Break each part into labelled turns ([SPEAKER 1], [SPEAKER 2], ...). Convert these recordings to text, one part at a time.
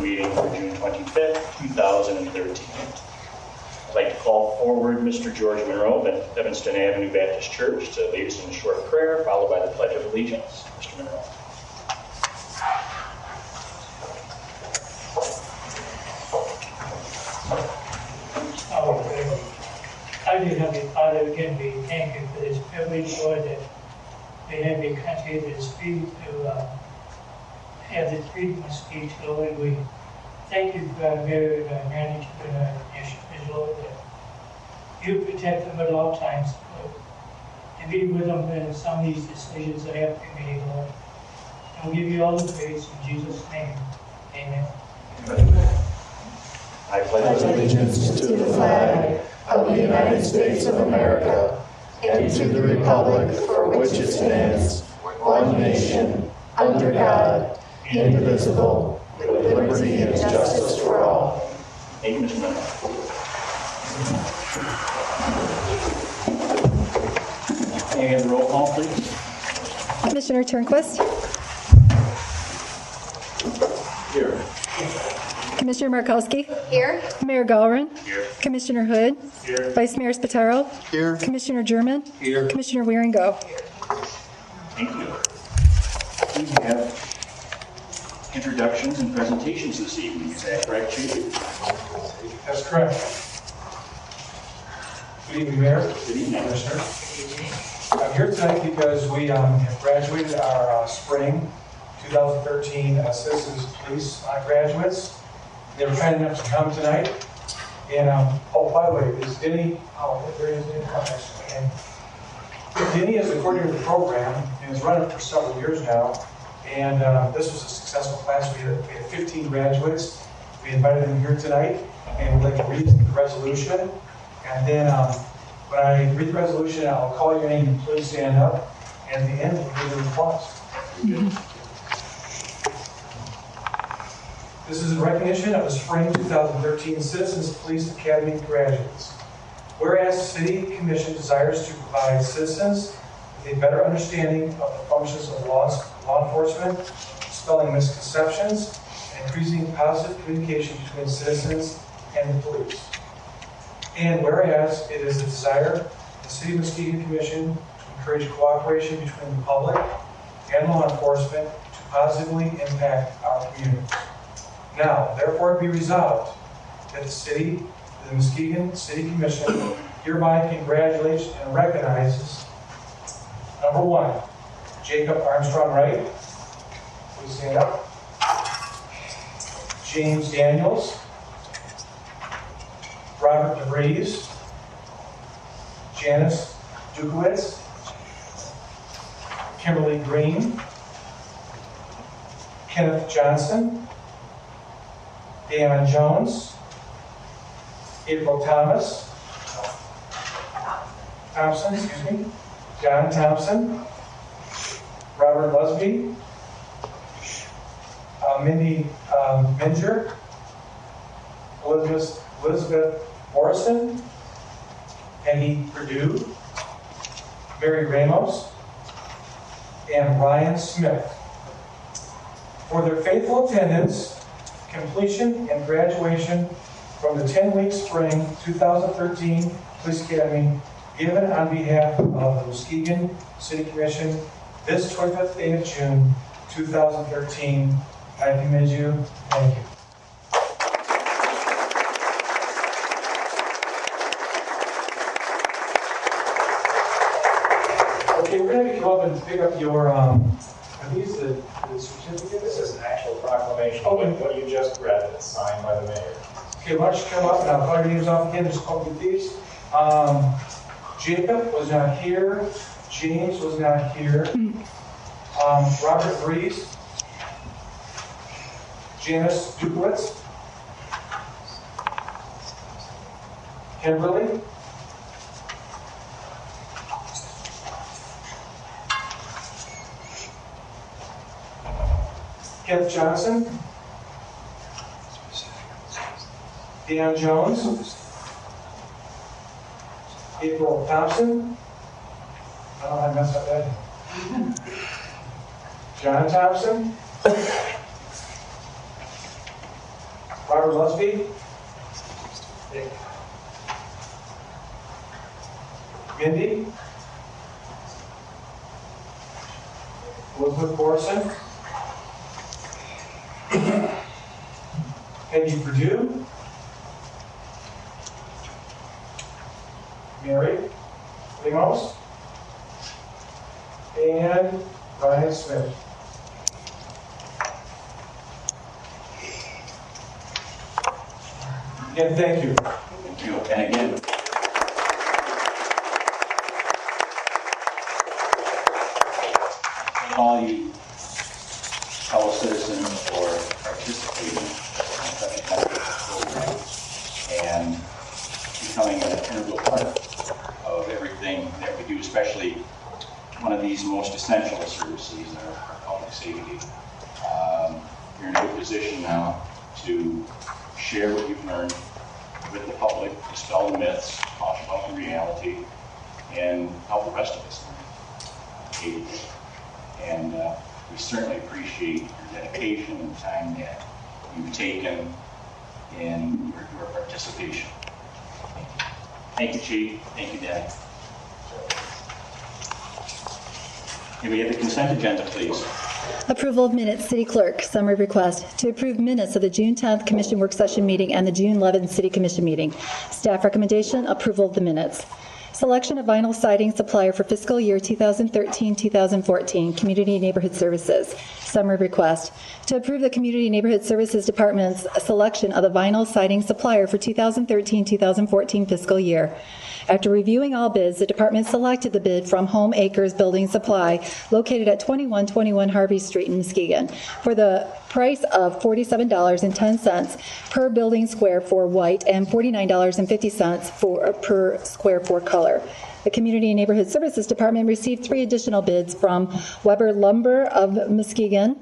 [SPEAKER 1] meeting for June 25th, 2013. I'd like to call forward Mr. George Monroe of Evanston Avenue Baptist Church to lead us in a short prayer, followed by the Pledge of Allegiance. Mr. Monroe.
[SPEAKER 2] Our dear Heavenly Father, again, we thank you for this privilege, Lord, that we have a country that is free to have the freedom of speech, Lord. We thank you for our very management and our initiatives, Lord, that you protect them at all times, Lord, and be with them in some of these decisions that have to be made, Lord. And we'll give you all the praise in Jesus' name. Amen.
[SPEAKER 1] I pledge
[SPEAKER 3] allegiance to the flag of the United States of America and to the republic for which it stands, one nation, under God, indivisible, with liberty and justice for all.
[SPEAKER 1] Thank you, Mr. Monroe. And roll call, please.
[SPEAKER 4] Commissioner Turnquist.
[SPEAKER 1] Here.
[SPEAKER 4] Commissioner Markowski.
[SPEAKER 5] Here.
[SPEAKER 4] Mayor Gowron.
[SPEAKER 1] Here.
[SPEAKER 4] Commissioner Hood.
[SPEAKER 1] Here.
[SPEAKER 4] Vice Mayor Spataro.
[SPEAKER 3] Here.
[SPEAKER 4] Commissioner German.
[SPEAKER 1] Here.
[SPEAKER 4] Commissioner Wieringo.
[SPEAKER 1] Thank you. We have introductions and presentations this evening. Is that correct, Chief?
[SPEAKER 6] That's correct. Good evening, Mayor.
[SPEAKER 1] Good evening.
[SPEAKER 6] Commissioner. I'm here tonight because we have graduated our spring 2013 Citizens Police graduates. They were kind enough to come tonight. And, oh, by the way, is Denny, there is Denny. And Denny is the coordinator of the program and has run it for several years now. And this was a successful class. We had 15 graduates. We invited them here tonight, and we'd like to read the resolution. And then when I read the resolution, I'll call your name and please stand up. And at the end, we'll give you applause. This is in recognition of the Spring 2013 Citizens Police Academy graduates. Whereas the City Commission desires to provide citizens with a better understanding of the functions of law enforcement, dispelling misconceptions, and increasing positive communication between citizens and the police. And whereas it is the desire of the City of Muskegon Commission to encourage cooperation between the public and law enforcement to positively impact our community. Now, therefore, be resolved that the Muskegon City Commission hereby congratulates and recognizes, number one, Jacob Armstrong Wright. Please stand up. James Daniels. Robert DeVries. Janice Dukowitz. Kimberly Green. Kenneth Johnson. Deanna Jones, April Thompson, John Thompson, Robert Lusby, Mindy Minger, Elizabeth Morrison, Peggy Perdue, Mary Ramos, and Ryan Smith for their faithful attendance, completion, and graduation from the 10-week Spring 2013 Police Academy given on behalf of the Muskegon City Commission this 25th day of June 2013. I commend you. Thank you. Okay, we're going to come up and pick up your, are these the certificates?
[SPEAKER 7] This is an actual proclamation.
[SPEAKER 6] Oh, and
[SPEAKER 7] what you just read that's signed by the mayor.
[SPEAKER 6] Okay, why don't you come up and I'll call your names off again. Just a couple of these. Jacob was not here. James was not here. Robert Rees. Janice Dukowitz. Kimberly. Kenneth Johnson. Deanna Jones. April Thompson. Oh, I messed up that. John Thompson. Robert Lusby. Mindy. Elizabeth Borson. Peggy Perdue. Mary Lemos. And Ryan Smith. Again, thank you.
[SPEAKER 1] Thank you. And again, all you fellow citizens for participating in such a wonderful program and becoming an integral part of everything that we do, especially one of these most essential services, our public safety. You're in a good position now to share what you've learned with the public, dispel the myths, talk about the reality, and help the rest of us learn. And we certainly appreciate your dedication and the time that you've taken in your participation. Thank you, Chief. Thank you, Dad. May we have the consent agenda, please?
[SPEAKER 4] Approval of minutes, City Clerk. Summary request to approve minutes of the June 10th Commission Work Session Meeting and the June 11th City Commission Meeting. Staff recommendation, approval of the minutes. Selection of vinyl siding supplier for fiscal year 2013-2014, Community Neighborhood Services. Summary request to approve the Community Neighborhood Services Department's selection of the vinyl siding supplier for 2013-2014 fiscal year. After reviewing all bids, the department selected the bid from Home Acres Building Supply, located at 2121 Harvey Street in Muskegon, for the price of $47.10 per building square for white and $49.50 per square for color. The Community and Neighborhood Services Department received 3 additional bids from Weber Lumber of Muskegon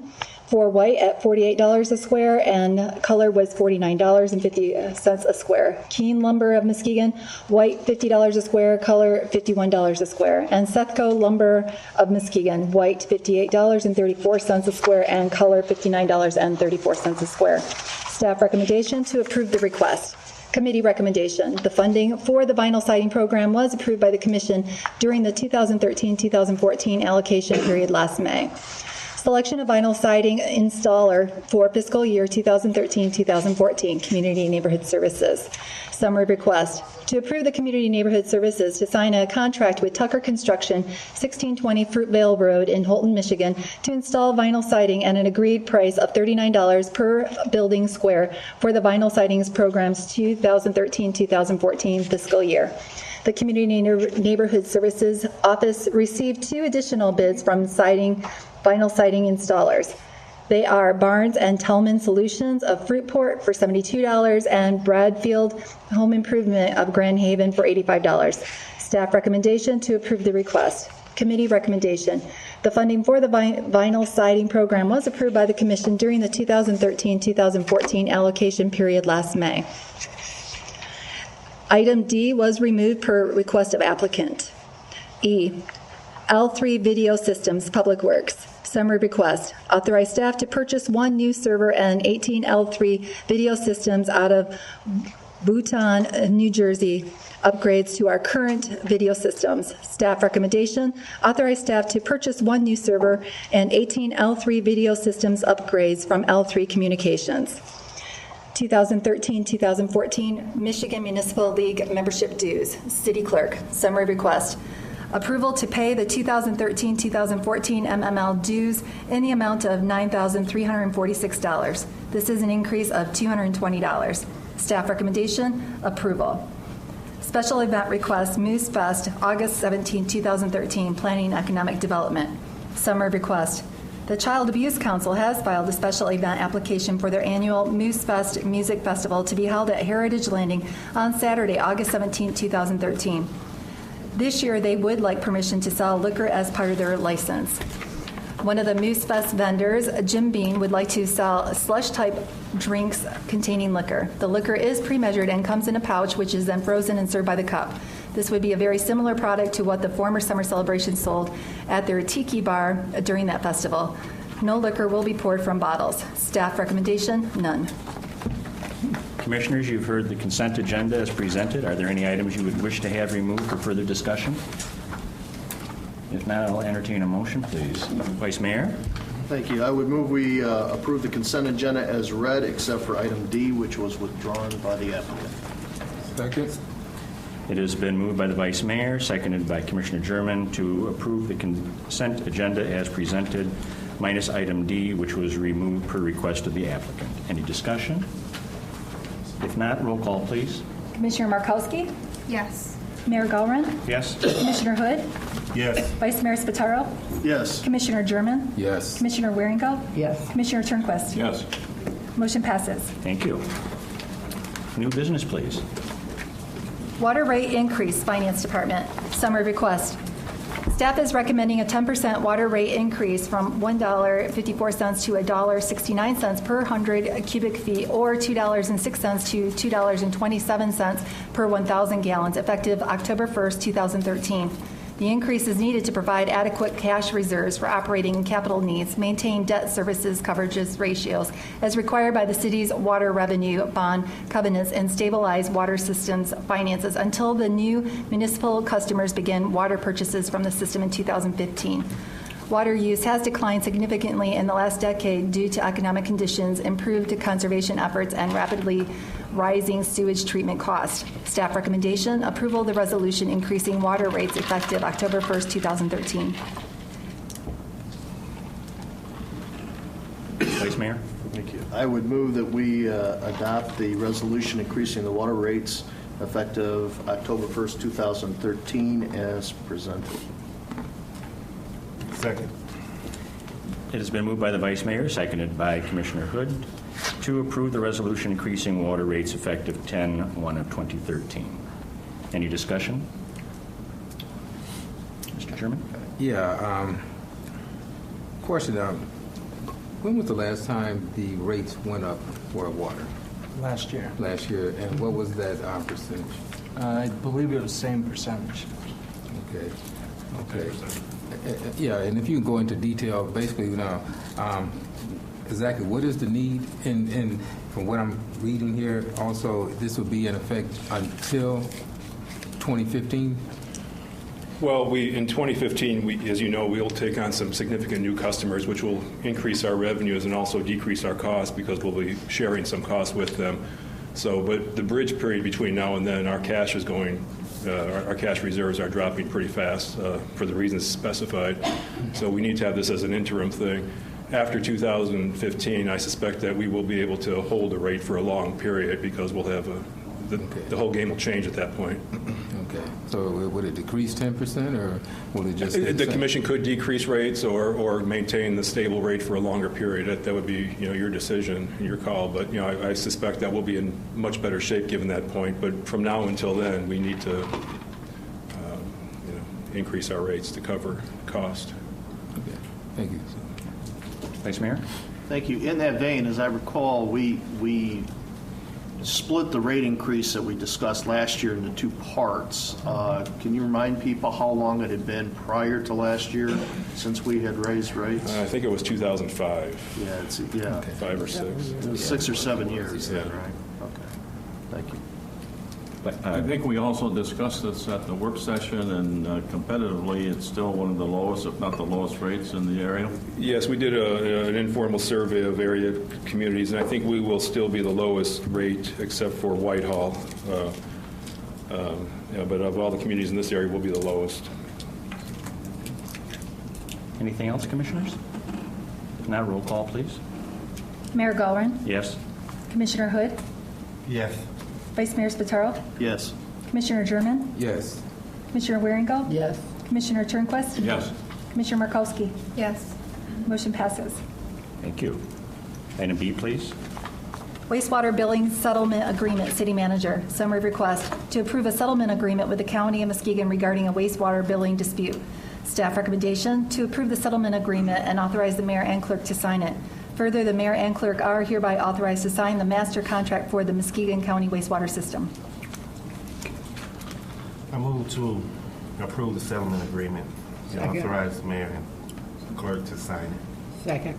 [SPEAKER 4] for white at $48 a square and color was $49.50 a square. Keene Lumber of Muskegon, white $50 a square, color $51 a square. And Sethco Lumber of Muskegon, white $58.34 a square and color $59.34 a square. Staff recommendation to approve the request. Committee recommendation. The funding for the vinyl siding program was approved by the Commission during the 2013-2014 allocation period last May. Selection of vinyl siding installer for fiscal year 2013-2014, Community Neighborhood Services. Summary request to approve the Community Neighborhood Services to sign a contract with Tucker Construction, 1620 Fruitvale Road in Holton, Michigan, to install vinyl siding at an agreed price of $39 per building square for the vinyl sidings program's 2013-2014 fiscal year. The Community Neighborhood Services Office received 2 additional bids from vinyl siding installers. They are Barnes and Tellman Solutions of Fruitport for $72 and Bradfield Home Improvement of Grand Haven for $85. Staff recommendation to approve the request. Committee recommendation. The funding for the vinyl siding program was approved by the Commission during the 2013-2014 allocation period last May. Item D was removed per request of applicant. E, L3 Video Systems, Public Works. Summary request. Authorize staff to purchase 1 new server and 18 L3 video systems out of Bhutan, New Jersey. Upgrades to our current video systems. Staff recommendation. Authorize staff to purchase 1 new server and 18 L3 video systems upgrades from L3 Communications. 2013-2014 Michigan Municipal League membership dues. City Clerk. Summary request. Approval to pay the 2013-2014 MML dues in the amount of $9,346. This is an increase of $220. Staff recommendation, approval. Special event request, Moose Fest, August 17, 2013, Planning and Economic Development. Summary request. The Child Abuse Council has filed a special event application for their annual Moose Fest Music Festival to be held at Heritage Landing on Saturday, August 17, 2013. This year, they would like permission to sell liquor as part of their license. One of the Moose Fest vendors, Jim Bean, would like to sell slush-type drinks containing liquor. The liquor is pre-measured and comes in a pouch, which is then frozen and served by the cup. This would be a very similar product to what the former Summer Celebration sold at their Tiki Bar during that festival. No liquor will be poured from bottles. Staff recommendation, none.
[SPEAKER 1] Commissioners, you've heard the consent agenda as presented. Are there any items you would wish to have removed for further discussion? If not, I'll entertain a motion, please. Vice Mayor?
[SPEAKER 3] Thank you. I would move we approve the consent agenda as read, except for item D, which was withdrawn by the applicant.
[SPEAKER 5] Second.
[SPEAKER 1] It has been moved by the Vice Mayor, seconded by Commissioner German, to approve the consent agenda as presented, minus item D, which was removed per request of the applicant. Any discussion? If not, roll call, please.
[SPEAKER 4] Commissioner Markowski?
[SPEAKER 8] Yes.
[SPEAKER 4] Mayor Gowron?
[SPEAKER 1] Yes?
[SPEAKER 4] Commissioner Hood?
[SPEAKER 3] Yes.
[SPEAKER 4] Vice Mayor Spataro?
[SPEAKER 3] Yes.
[SPEAKER 4] Commissioner German?
[SPEAKER 5] Yes.
[SPEAKER 4] Commissioner Waringo?
[SPEAKER 8] Yes.
[SPEAKER 4] Commissioner Turnquist?
[SPEAKER 5] Yes.
[SPEAKER 4] Motion passes.
[SPEAKER 1] Thank you. New business, please.
[SPEAKER 4] Water rate increase, Finance Department. Summary request. Staff is recommending a 10% water rate increase from $1.54 to $1.69 per 100 cubic feet, or $2.06 to $2.27 per 1,000 gallons, effective October 1st, 2013. The increase is needed to provide adequate cash reserves for operating and capital needs, maintain debt services coverages ratios as required by the city's water revenue bond covenants, and stabilize water systems finances until the new municipal customers begin water purchases from the system in 2015. Water use has declined significantly in the last decade due to economic conditions, improved conservation efforts, and rapidly rising sewage treatment costs. Staff recommendation, approval of the resolution increasing water rates effective October 1st, 2013.
[SPEAKER 1] Vice Mayor?
[SPEAKER 3] Thank you. I would move that we adopt the resolution increasing the water rates effective October 1st, 2013 as presented.
[SPEAKER 5] Second.
[SPEAKER 1] It has been moved by the Vice Mayor, seconded by Commissioner Hood, to approve the resolution increasing water rates effective 10/1 of 2013. Any discussion? Mr. Chairman?
[SPEAKER 5] Yeah. Question. When was the last time the rates went up for water?
[SPEAKER 9] Last year.
[SPEAKER 5] Last year. And what was that percentage?
[SPEAKER 9] I believe it was the same percentage.
[SPEAKER 5] Okay. Okay. Yeah, and if you can go into detail, basically, exactly what is the need, and from what I'm reading here, also this will be in effect until 2015.
[SPEAKER 10] Well, in 2015, as you know, we'll take on some significant new customers, which will increase our revenues and also decrease our costs because we'll be sharing some costs with them. So, but the bridge period between now and then, our cash is going. Our cash reserves are dropping pretty fast for the reasons specified. So we need to have this as an interim thing. After 2015, I suspect that we will be able to hold a rate for a long period because we'll have the whole game will change at that point.
[SPEAKER 5] Okay. So would it decrease 10%, or will it just?
[SPEAKER 10] The commission could decrease rates or maintain the stable rate for a longer period. That would be your decision, your call. But I suspect that we'll be in much better shape given that point. But from now until then, we need to increase our rates to cover cost.
[SPEAKER 5] Okay. Thank you.
[SPEAKER 1] Vice Mayor?
[SPEAKER 3] Thank you. In that vein, as I recall, we split the rate increase that we discussed last year into two parts. Can you remind people how long it had been prior to last year since we had raised rates?
[SPEAKER 10] I think it was 2005.
[SPEAKER 3] Yeah,
[SPEAKER 5] Okay.
[SPEAKER 10] 5 or 6.
[SPEAKER 3] It was 6 or 7 years then,
[SPEAKER 10] Yeah.
[SPEAKER 3] right? Okay. Thank you.
[SPEAKER 11] I think we also discussed this at the work session, and competitively, it's still one of the lowest, if not the lowest rates in the area.
[SPEAKER 10] Yes, we did an informal survey of area communities, and I think we will still be the lowest rate except for Whitehall. But of all the communities in this area, we'll be the lowest.
[SPEAKER 1] Anything else, Commissioners? If not, roll call, please.
[SPEAKER 4] Mayor Gowron?
[SPEAKER 1] Yes?
[SPEAKER 4] Commissioner Hood?
[SPEAKER 5] Yes.
[SPEAKER 4] Vice Mayor Spataro?
[SPEAKER 3] Yes.
[SPEAKER 4] Commissioner German?
[SPEAKER 5] Yes.
[SPEAKER 4] Commissioner Waringo?
[SPEAKER 8] Yes.
[SPEAKER 4] Commissioner Turnquist?
[SPEAKER 11] Yes.
[SPEAKER 4] Commissioner Markowski?
[SPEAKER 8] Yes.
[SPEAKER 4] Motion passes.
[SPEAKER 1] Thank you. Item B, please.
[SPEAKER 4] Wastewater billing settlement agreement, City Manager. Summary request to approve a settlement agreement with the County of Muskegon regarding a wastewater billing dispute. Staff recommendation to approve the settlement agreement and authorize the mayor and clerk to sign it. Further, the mayor and clerk are hereby authorized to sign the master contract for the Muskegon County wastewater system.
[SPEAKER 12] I move to approve the settlement agreement and authorize the mayor and clerk to sign it.
[SPEAKER 8] Second.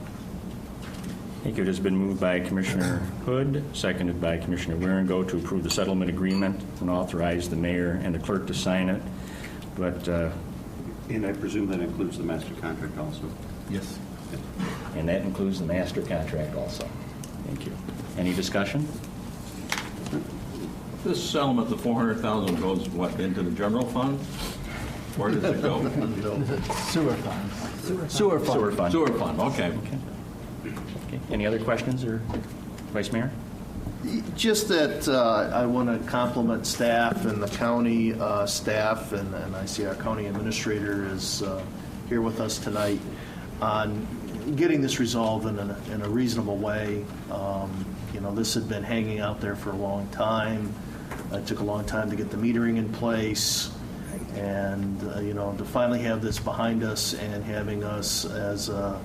[SPEAKER 8] Thank you. It has been moved by Commissioner Hood, seconded by Commissioner Wieringo to approve the settlement agreement and authorize the mayor and the clerk to sign it. But
[SPEAKER 13] And I presume that includes the master contract also?
[SPEAKER 5] Yes.
[SPEAKER 8] and that includes the master contract also. Thank you. Any discussion?
[SPEAKER 11] This settlement, the $400,000 goes what, into the general fund? Where does it go?
[SPEAKER 9] Sewer fund.
[SPEAKER 8] Sewer fund.
[SPEAKER 11] Sewer fund, okay.
[SPEAKER 8] Okay. Any other questions, or Vice Mayor?
[SPEAKER 3] Just that I want to compliment staff and the county staff, and I see our county administrator is here with us tonight on getting this resolved in a reasonable way. This had been hanging out there for a long time. It took a long time to get the metering in place, and to finally have this behind us and having us as a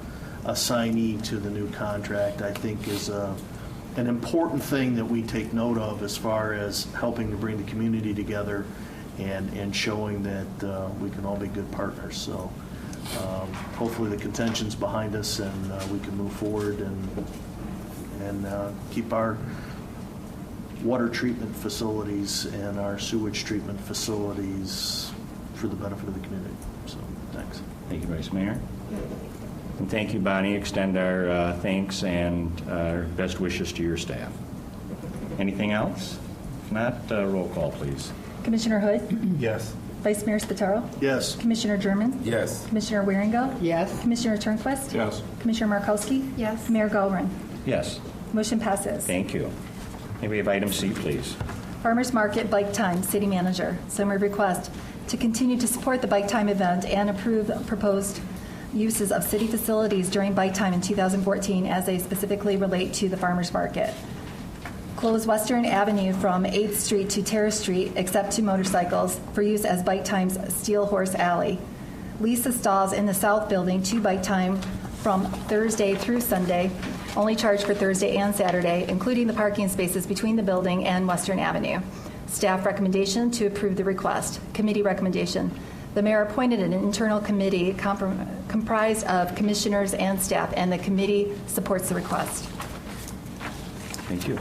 [SPEAKER 3] signee to the new contract, I think is an important thing that we take note of as far as helping to bring the community together and showing that we can all be good partners. So hopefully the contention's behind us and we can move forward and keep our water treatment facilities and our sewage treatment facilities for the benefit of the community. So thanks.
[SPEAKER 8] Thank you, Vice Mayor. And thank you, Bonnie. Extend our thanks and our best wishes to your staff. Anything else? If not, roll call, please.
[SPEAKER 4] Commissioner Hood?
[SPEAKER 12] Yes.
[SPEAKER 4] Vice Mayor Spataro?
[SPEAKER 3] Yes.
[SPEAKER 4] Commissioner German?
[SPEAKER 5] Yes.
[SPEAKER 4] Commissioner Wieringo?
[SPEAKER 9] Yes.
[SPEAKER 4] Commissioner Turnquist?
[SPEAKER 11] Yes.
[SPEAKER 4] Commissioner Markowski?
[SPEAKER 14] Yes.
[SPEAKER 4] Mayor Gallren?
[SPEAKER 8] Yes.
[SPEAKER 4] Motion passes.
[SPEAKER 8] Thank you. May we have item C, please?
[SPEAKER 4] Farmers Market Bike Time, City Manager. Summary request to continue to support the Bike Time event and approve proposed uses of city facilities during Bike Time in 2014 as they specifically relate to the Farmers Market. Close Western Avenue from 8th Street to Terrace Street, except to motorcycles, for use as Bike Time's Steel Horse Alley. Lease the stalls in the South Building to Bike Time from Thursday through Sunday, only charge for Thursday and Saturday, including the parking spaces between the building and Western Avenue. Staff recommendation to approve the request. Committee recommendation. The mayor appointed an internal committee comprised of commissioners and staff, and the committee supports the request.
[SPEAKER 8] Thank you.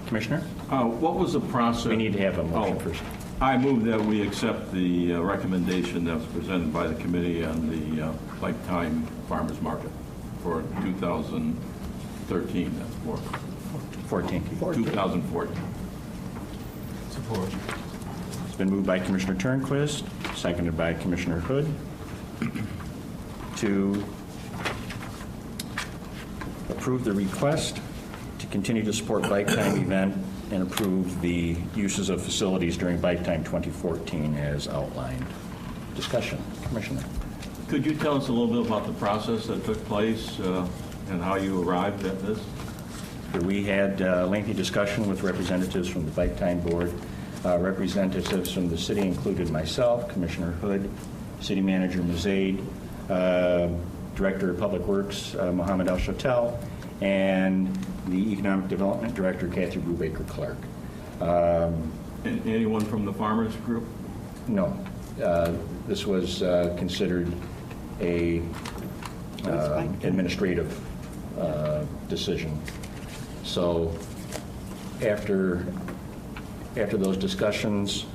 [SPEAKER 8] Commissioner?
[SPEAKER 11] What was the process?
[SPEAKER 8] We need to have a motion first.
[SPEAKER 11] I move that we accept the recommendation that was presented by the committee on the Bike Time Farmers Market for 2013. That's for
[SPEAKER 8] 14.
[SPEAKER 11] 2014.
[SPEAKER 5] Support.
[SPEAKER 8] It's been moved by Commissioner Turnquist, seconded by Commissioner Hood, to approve the request to continue to support Bike Time event and approve the uses of facilities during Bike Time 2014 as outlined. Discussion. Commissioner.
[SPEAKER 11] Could you tell us a little bit about the process that took place and how you arrived at this?
[SPEAKER 8] We had a lengthy discussion with representatives from the Bike Time Board. Representatives from the city included myself, Commissioner Hood, City Manager Mazaid, Director of Public Works, Mohammed El-Shatel, and the Economic Development Director, Kathy Brubaker-Clark.
[SPEAKER 11] Anyone from the farmers group?
[SPEAKER 8] No. This was considered a administrative decision. So after those discussions,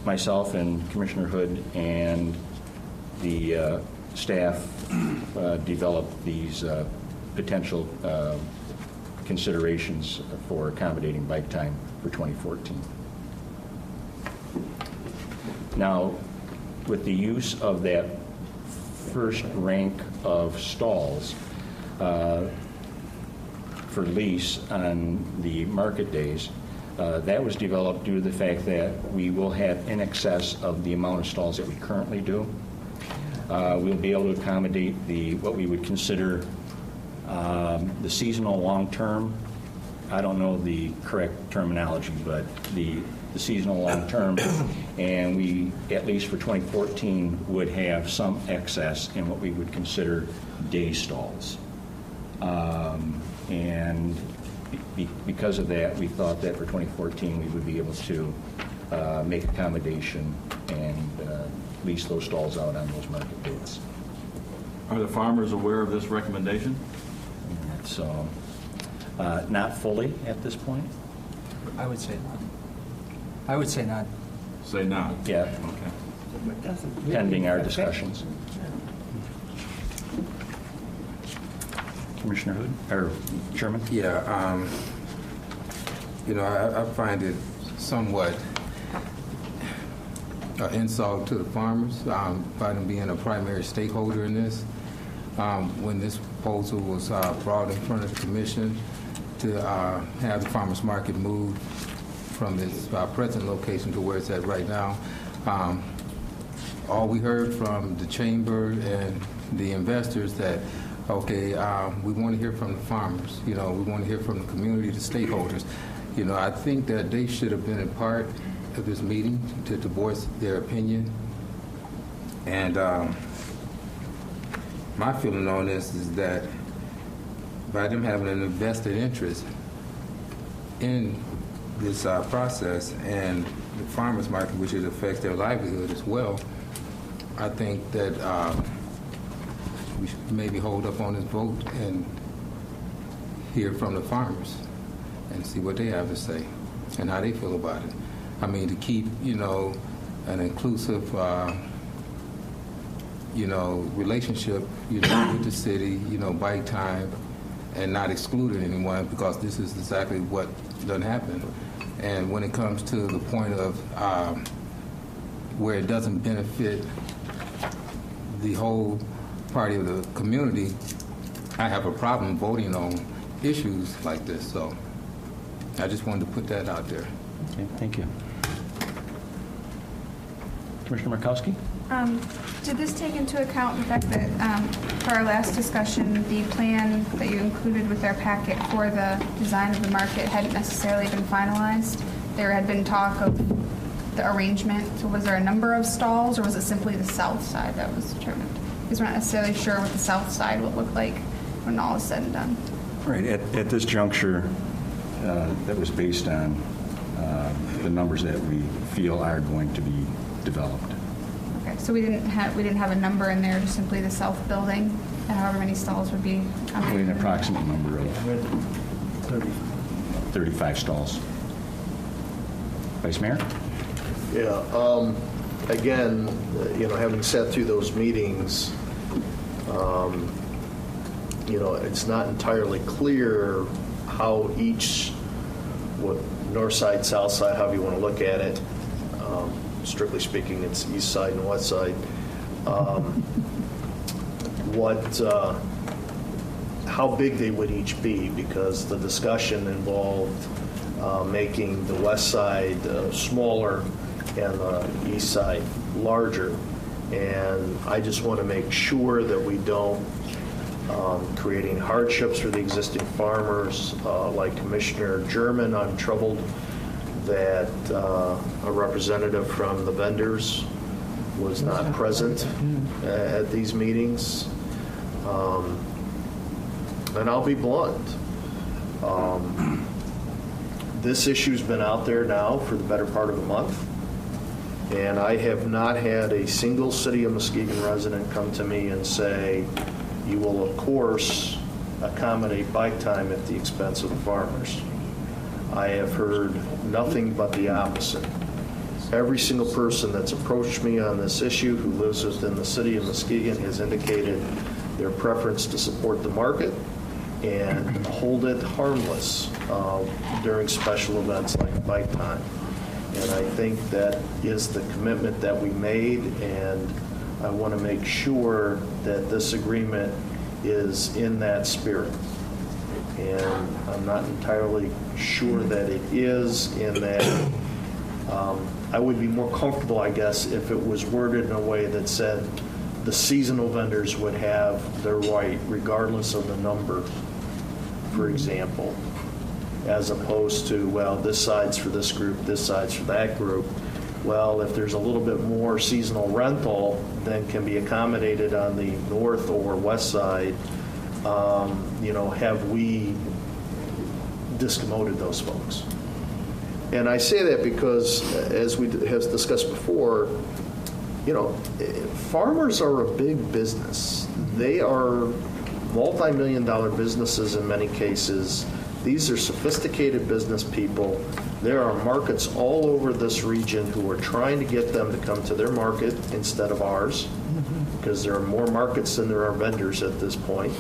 [SPEAKER 8] myself and Commissioner Hood and the staff developed these potential considerations for accommodating Bike Time for 2014. Now, with the use of that first rank of stalls for lease on the market days, that was developed due to the fact that we will have in excess of the amount of stalls that we currently do. We'll be able to accommodate what we would consider the seasonal long-term. I don't know the correct terminology, but the seasonal long-term, and we, at least for 2014, would have some excess in what we would consider day stalls. And because of that, we thought that for 2014 we would be able to make accommodation and lease those stalls out on those market dates.
[SPEAKER 11] Are the farmers aware of this recommendation?
[SPEAKER 8] It's not fully at this point.
[SPEAKER 9] I would say not. I would say not.
[SPEAKER 11] Say not.
[SPEAKER 8] Yeah,
[SPEAKER 11] Okay.
[SPEAKER 8] pending our discussions. Commissioner Hood, or Chairman?
[SPEAKER 5] Yeah, I find it somewhat an insult to the farmers by them being a primary stakeholder in this. When this proposal was brought in front of the commission to have the farmers market move from its present location to where it's at right now, all we heard from the chamber and the investors that, okay, we want to hear from the farmers. We want to hear from the community, the stakeholders. I think that they should have been a part of this meeting to voice their opinion. And my feeling on this is that by them having an invested interest in this process and the farmers market, which it affects their livelihood as well, I think that we should maybe hold up on this vote and hear from the farmers and see what they have to say and how they feel about it. I mean, to keep, an inclusive, relationship, with the city, bike time, and not excluding anyone, because this is exactly what doesn't happen. And when it comes to the point of where it doesn't benefit the whole party of the community, I have a problem voting on issues like this. So I just wanted to put that out there.
[SPEAKER 8] Okay, thank you. Commissioner Markowski?
[SPEAKER 14] Did this take into account the fact that, for our last discussion, the plan that you included with our packet for the design of the market hadn't necessarily been finalized? There had been talk of the arrangement. So was there a number of stalls, or was it simply the south side that was determined? Because we're not necessarily sure what the south side will look like when all is said and done.
[SPEAKER 8] Right. At this juncture, that was based on the numbers that we feel are going to be developed.
[SPEAKER 14] Okay, so we didn't have a number in there, just simply the south building, and however many stalls would be.
[SPEAKER 8] An approximate number of 35 stalls. Vice Mayor?
[SPEAKER 3] Yeah. Again, having sat through those meetings, it's not entirely clear how each, north side, south side, however you want to look at it. Strictly speaking, it's east side and west side. How big they would each be, because the discussion involved making the west side smaller and the east side larger. And I just want to make sure that we don't create any hardships for the existing farmers. Like Commissioner German, I'm troubled that a representative from the vendors was not present at these meetings. And I'll be blunt. This issue's been out there now for the better part of a month, and I have not had a single City of Muskegon resident come to me and say, you will, of course, accommodate bike time at the expense of the farmers. I have heard nothing but the opposite. Every single person that's approached me on this issue who lives within the City of Muskegon has indicated their preference to support the market and hold it harmless during special events like bike time. And I think that is the commitment that we made, and I want to make sure that this agreement is in that spirit. And I'm not entirely sure that it is, in that I would be more comfortable, I guess, if it was worded in a way that said the seasonal vendors would have their right regardless of the number, for example, as opposed to, well, this side's for this group, this side's for that group. Well, if there's a little bit more seasonal rental than can be accommodated on the north or west side, have we discommoded those folks? And I say that because, as we have discussed before, farmers are a big business. They are multi-million-dollar businesses in many cases. These are sophisticated business people. There are markets all over this region who are trying to get them to come to their market instead of ours, because there are more markets than there are vendors at this point.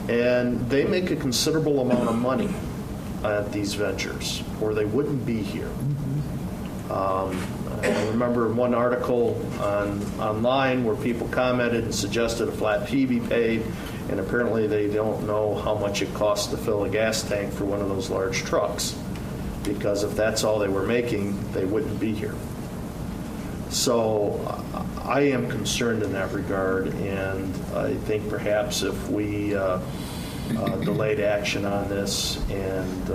[SPEAKER 3] And they make a considerable amount of money at these ventures, or they wouldn't be here. I remember one article online where people commented and suggested a flat fee be paid, and apparently they don't know how much it costs to fill a gas tank for one of those large trucks, because if that's all they were making, they wouldn't be here. So I am concerned in that regard, and I think perhaps if we delayed action on this and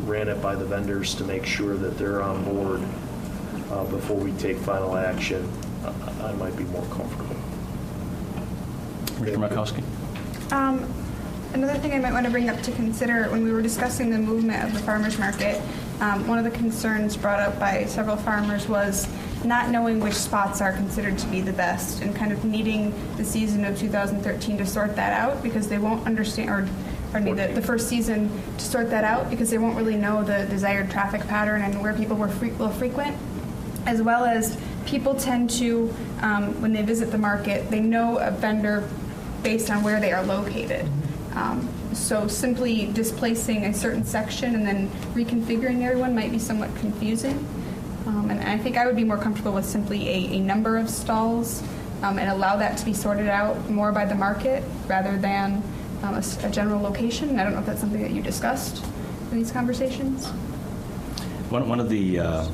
[SPEAKER 3] ran it by the vendors to make sure that they're on board before we take final action, I might be more comfortable.
[SPEAKER 8] Mr. Markowski?
[SPEAKER 14] Another thing I might want to bring up to consider when we were discussing the movement of the farmers market, one of the concerns brought up by several farmers was not knowing which spots are considered to be the best and kind of needing the season of 2013 to sort that out because they won't understand, or pardon me, the first season to sort that out because they won't really know the desired traffic pattern and where people will frequent, as well as people tend to, when they visit the market, they know a vendor based on where they are located. So simply displacing a certain section and then reconfiguring everyone might be somewhat confusing. And I think I would be more comfortable with simply a number of stalls and allow that to be sorted out more by the market rather than a general location. I don't know if that's something that you discussed in these conversations.
[SPEAKER 8] One of the,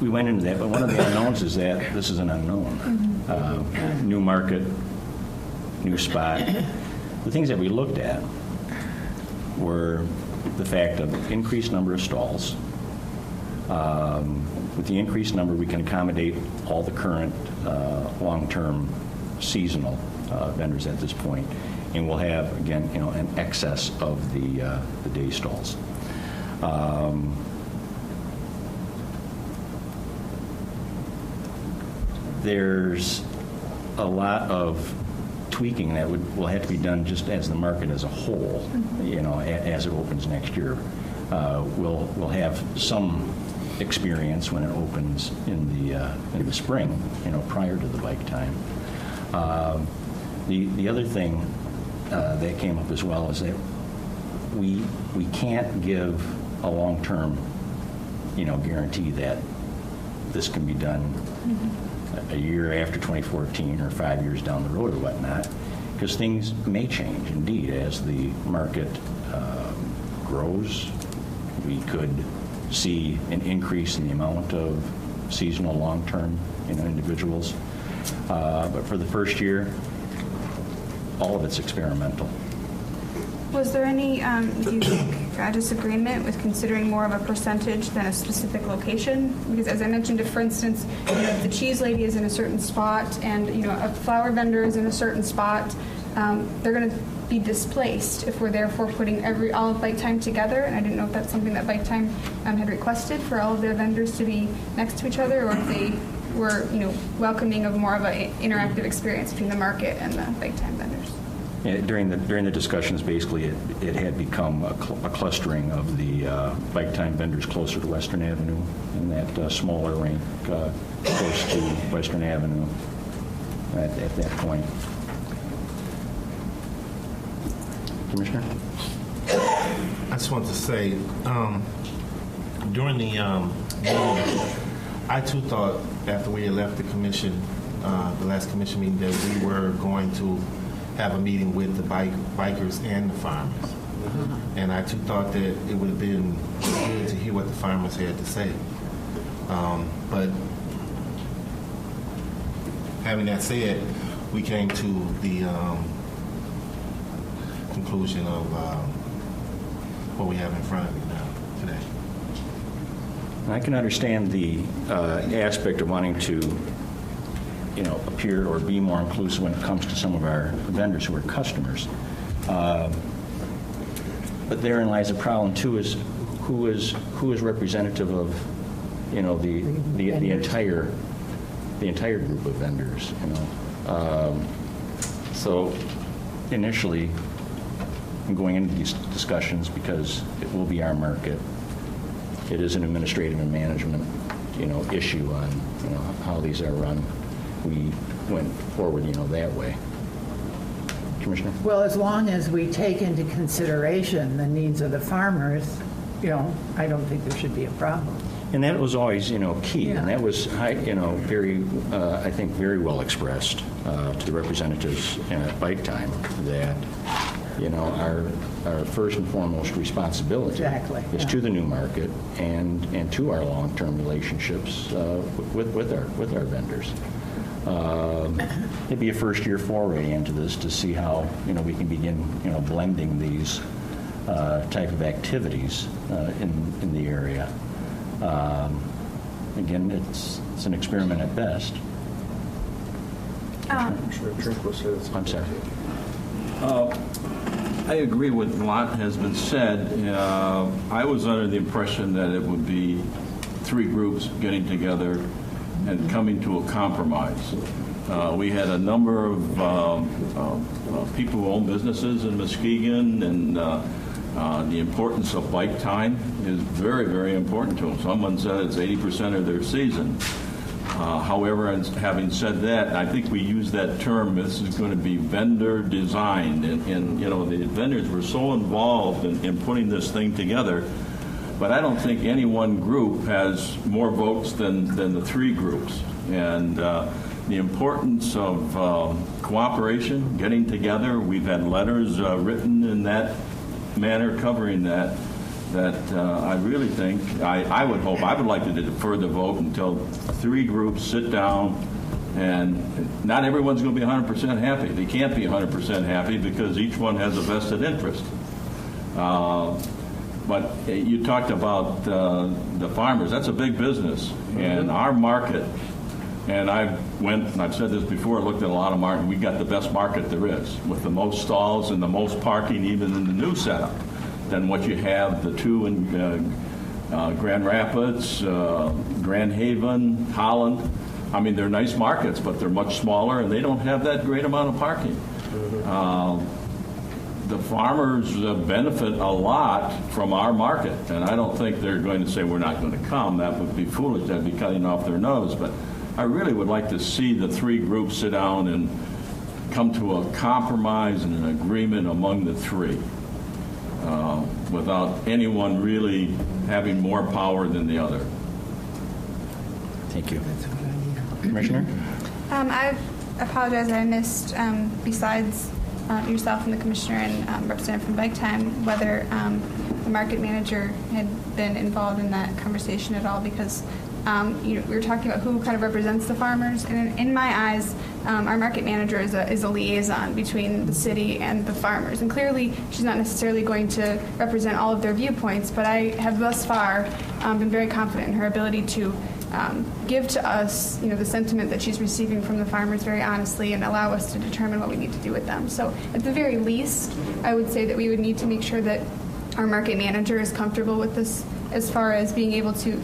[SPEAKER 8] we went into that, but one of the unknowns is that this is an unknown. Mm-hmm. New market, new spot. The things that we looked at were the fact of increased number of stalls. With the increased number, we can accommodate all the current long-term seasonal vendors at this point, and we'll have, again, an excess of the day stalls. There's a lot of tweaking that will have to be done just as the market as a whole, as it opens next year. We'll have some experience when it opens in the spring, prior to the bike time. The other thing that came up as well is that we can't give a long-term, guarantee that this can be done a year after 2014 or 5 years down the road or whatnot, because things may change indeed as the market grows. We could see an increase in the amount of seasonal long-term individuals. But for the first year, all of it's experimental.
[SPEAKER 14] Was there any, do you think, disagreement with considering more of a percentage than a specific location? Because as I mentioned, if, for instance, if the cheese lady is in a certain spot and, a flower vendor is in a certain spot, they're going to be displaced if we're therefore putting all of Bike Time together. And I didn't know if that's something that Bike Time had requested for all of their vendors to be next to each other, or if they were, welcoming of more of an interactive experience between the market and the Bike Time vendors.
[SPEAKER 8] Yeah, during the discussions, basically, it had become a clustering of the Bike Time vendors closer to Western Avenue and that smaller rink close to Western Avenue at that point. Commissioner?
[SPEAKER 12] I just want to say, during the meeting, I too thought after we had left the commission, the last commission meeting, that we were going to have a meeting with the bikers and the farmers. Mm-hmm. And I too thought that it would have been good to hear what the farmers had to say. But having that said, we came to the conclusion of what we have in front of you now today.
[SPEAKER 8] I can understand the aspect of wanting to appear or be more inclusive when it comes to some of our vendors who are customers. But therein lies a problem too: is who is representative of the entire the entire group of vendors, you know. So initially, I'm going into these discussions because it will be our market. It is an administrative and management, you know, issue on, you know, how these are run. We went forward, you know, that way. Commissioner?
[SPEAKER 15] Well, as long as we take into consideration the needs of the farmers, you know, I don't think there should be a problem.
[SPEAKER 8] And that was always, you know, key.
[SPEAKER 15] Yeah.
[SPEAKER 8] And that was, you know, very, I think, very well expressed to the representatives at Bike Time that, you know, our first and foremost responsibility is to the new market and to our long-term relationships with our vendors. It'd be a first-year foray into this to see how, you know, we can begin, you know, blending these type of activities in the area. Again, it's an experiment at best. I'm sorry.
[SPEAKER 11] I agree with a lot has been said. I was under the impression that it would be 3 groups getting together and coming to a compromise. We had a number of people who own businesses in Muskegon, and the importance of bike time is very, very important to them. Someone said it's 80% of their season. However, having said that, I think we use that term, this is going to be vendor designed. And you know, the vendors were so involved in putting this thing together, but I don't think any one group has more votes than the 3 groups. And the importance of cooperation, getting together, we've had letters written in that manner covering that I really think, I would hope, I would like to defer the vote until 3 groups sit down, and not everyone's going to be 100% happy. They can't be 100% happy because each one has a vested interest. But you talked about the farmers. That's a big business, and our market, and I've said this before, I looked at a lot of markets. We got the best market there is, with the most stalls and the most parking, even in the new setup, than what you have the 2 in Grand Rapids, Grand Haven, Holland. I mean, they're nice markets, but they're much smaller, and they don't have that great amount of parking. The farmers benefit a lot from our market, and I don't think they're going to say we're not going to come. That would be foolish. That'd be cutting off their nose. But I really would like to see the 3 groups sit down and come to a compromise and an agreement among the 3 without anyone really having more power than the other.
[SPEAKER 8] Thank you. Commissioner?
[SPEAKER 14] I apologize, I missed, besides yourself and the commissioner and representative from Bike Time, whether the market manager had been involved in that conversation at all, because you know, we were talking about who kind of represents the farmers, and in my eyes, our market manager is a liaison between the city and the farmers, and clearly she's not necessarily going to represent all of their viewpoints, but I have thus far been very confident in her ability to give to us, you know, the sentiment that she's receiving from the farmers very honestly and allow us to determine what we need to do with them. So at the very least, I would say that we would need to make sure that our market manager is comfortable with this as far as being able to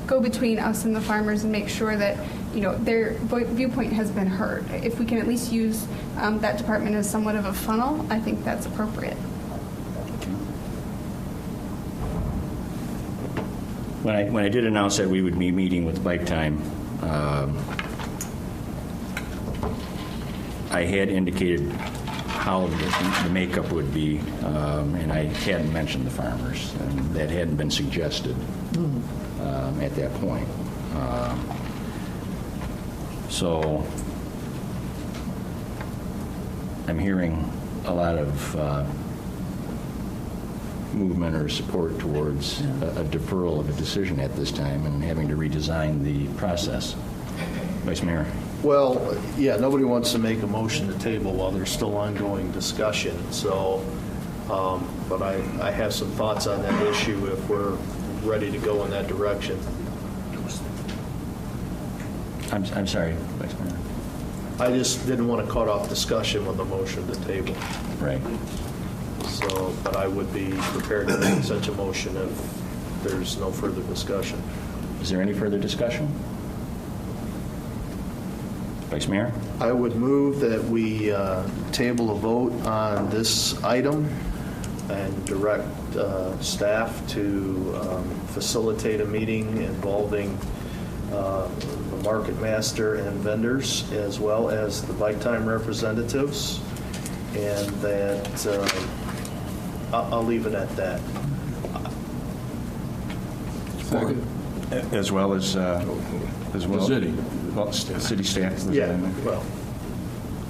[SPEAKER 14] go between us and the farmers and make sure that, you know, their viewpoint has been heard. If we can at least use that department as somewhat of a funnel, I think that's appropriate.
[SPEAKER 8] When I did announce that we would be meeting with Bike Time, I had indicated how the makeup would be, and I hadn't mentioned the farmers, and that hadn't been suggested at that point. So I'm hearing a lot of movement or support towards a deferral of a decision at this time and having to redesign the process. Vice Mayor.
[SPEAKER 3] Well, yeah, nobody wants to make a motion to table while there's still ongoing discussion. So, but I have some thoughts on that issue if we're ready to go in that direction.
[SPEAKER 8] I'm sorry, Vice Mayor.
[SPEAKER 3] I just didn't want to cut off discussion with a motion to table.
[SPEAKER 8] Right.
[SPEAKER 3] So, but I would be prepared to make such a motion if there's no further discussion.
[SPEAKER 8] Is there any further discussion? Vice Mayor?
[SPEAKER 3] I would move that we table a vote on this item and direct staff to facilitate a meeting involving the market master and vendors, as well as the bike time representatives, and that I'll leave it at that.
[SPEAKER 5] Second.
[SPEAKER 8] As well as
[SPEAKER 11] The city.
[SPEAKER 8] Well, city staff.
[SPEAKER 3] Yeah, well,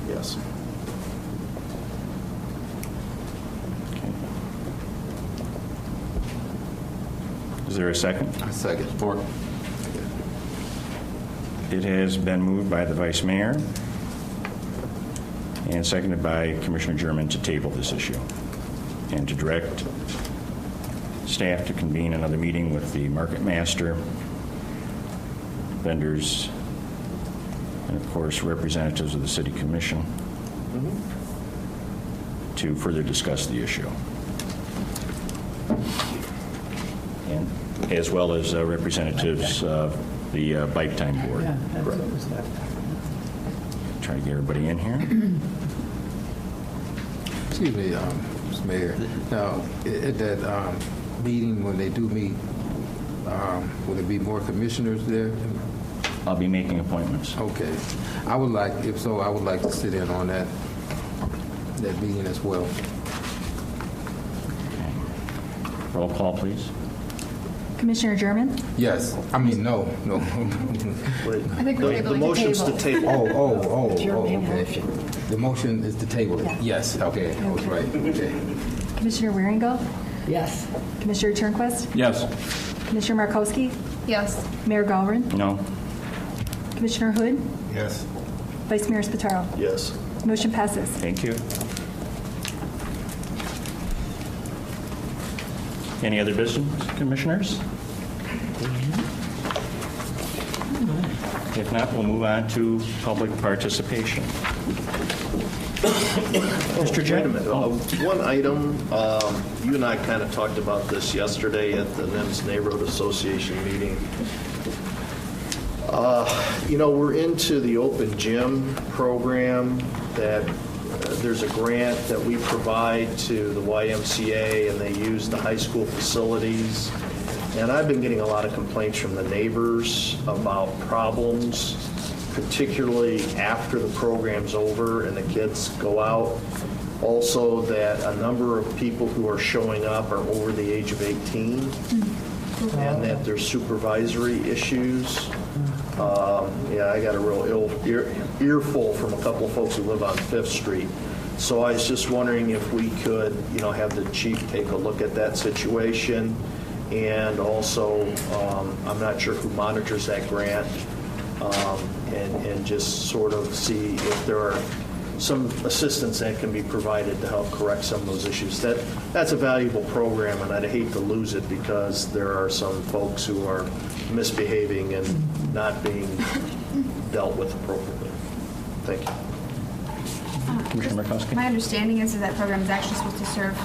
[SPEAKER 3] yes.
[SPEAKER 8] Is there a second?
[SPEAKER 5] I second.
[SPEAKER 11] Support.
[SPEAKER 8] It has been moved by the Vice Mayor and seconded by Commissioner German to table this issue and to direct staff to convene another meeting with the market master, vendors, and of course representatives of the City Commission to further discuss the issue. And as well as representatives of the Bike Time Board.
[SPEAKER 15] Yeah, that's what was left.
[SPEAKER 8] Try to get everybody in here.
[SPEAKER 5] Excuse me, Mr. Mayor. Now, at that meeting, when they do meet, will there be more commissioners there?
[SPEAKER 8] I'll be making appointments.
[SPEAKER 5] Okay. I would like, if so, I would like to sit in on that meeting as well.
[SPEAKER 8] Roll call, please.
[SPEAKER 4] Commissioner German?
[SPEAKER 5] Yes. I mean, no.
[SPEAKER 3] Wait,
[SPEAKER 14] I think we're able
[SPEAKER 3] the
[SPEAKER 14] to
[SPEAKER 3] motion's to table.
[SPEAKER 5] Okay. The motion is to table it.
[SPEAKER 4] Yeah.
[SPEAKER 5] Yes, okay, I was right. Okay.
[SPEAKER 4] Commissioner Waringo?
[SPEAKER 15] Yes.
[SPEAKER 4] Commissioner Turnquist?
[SPEAKER 11] Yes.
[SPEAKER 4] Commissioner Markowski?
[SPEAKER 14] Yes.
[SPEAKER 4] Mayor Galvin?
[SPEAKER 8] No.
[SPEAKER 4] Commissioner Hood?
[SPEAKER 12] Yes.
[SPEAKER 4] Vice Mayor Spataro?
[SPEAKER 3] Yes.
[SPEAKER 4] Motion passes.
[SPEAKER 8] Thank you. Any other business, commissioners? If not, we'll move on to public participation. Mr.
[SPEAKER 3] Wait a
[SPEAKER 8] Jen?
[SPEAKER 3] minute. One item, you and I kind of talked about this yesterday at the NIMS Neighborhood Association meeting. We're into the open gym program that there's a grant that we provide to the YMCA, and they use the high school facilities. And I've been getting a lot of complaints from the neighbors about problems, particularly after the program's over and the kids go out. Also, that a number of people who are showing up are over the age of 18, and that there's supervisory issues. I got a real earful from a couple of folks who live on 5th Street. So I was just wondering if we could, have the chief take a look at that situation. And also, I'm not sure who monitors that grant, and just sort of see if there are some assistance that can be provided to help correct some of those issues. That's a valuable program, and I'd hate to lose it because there are some folks who are misbehaving and not being dealt with appropriately. Thank you.
[SPEAKER 8] Commissioner Markowski?
[SPEAKER 14] My understanding is that program is actually supposed to serve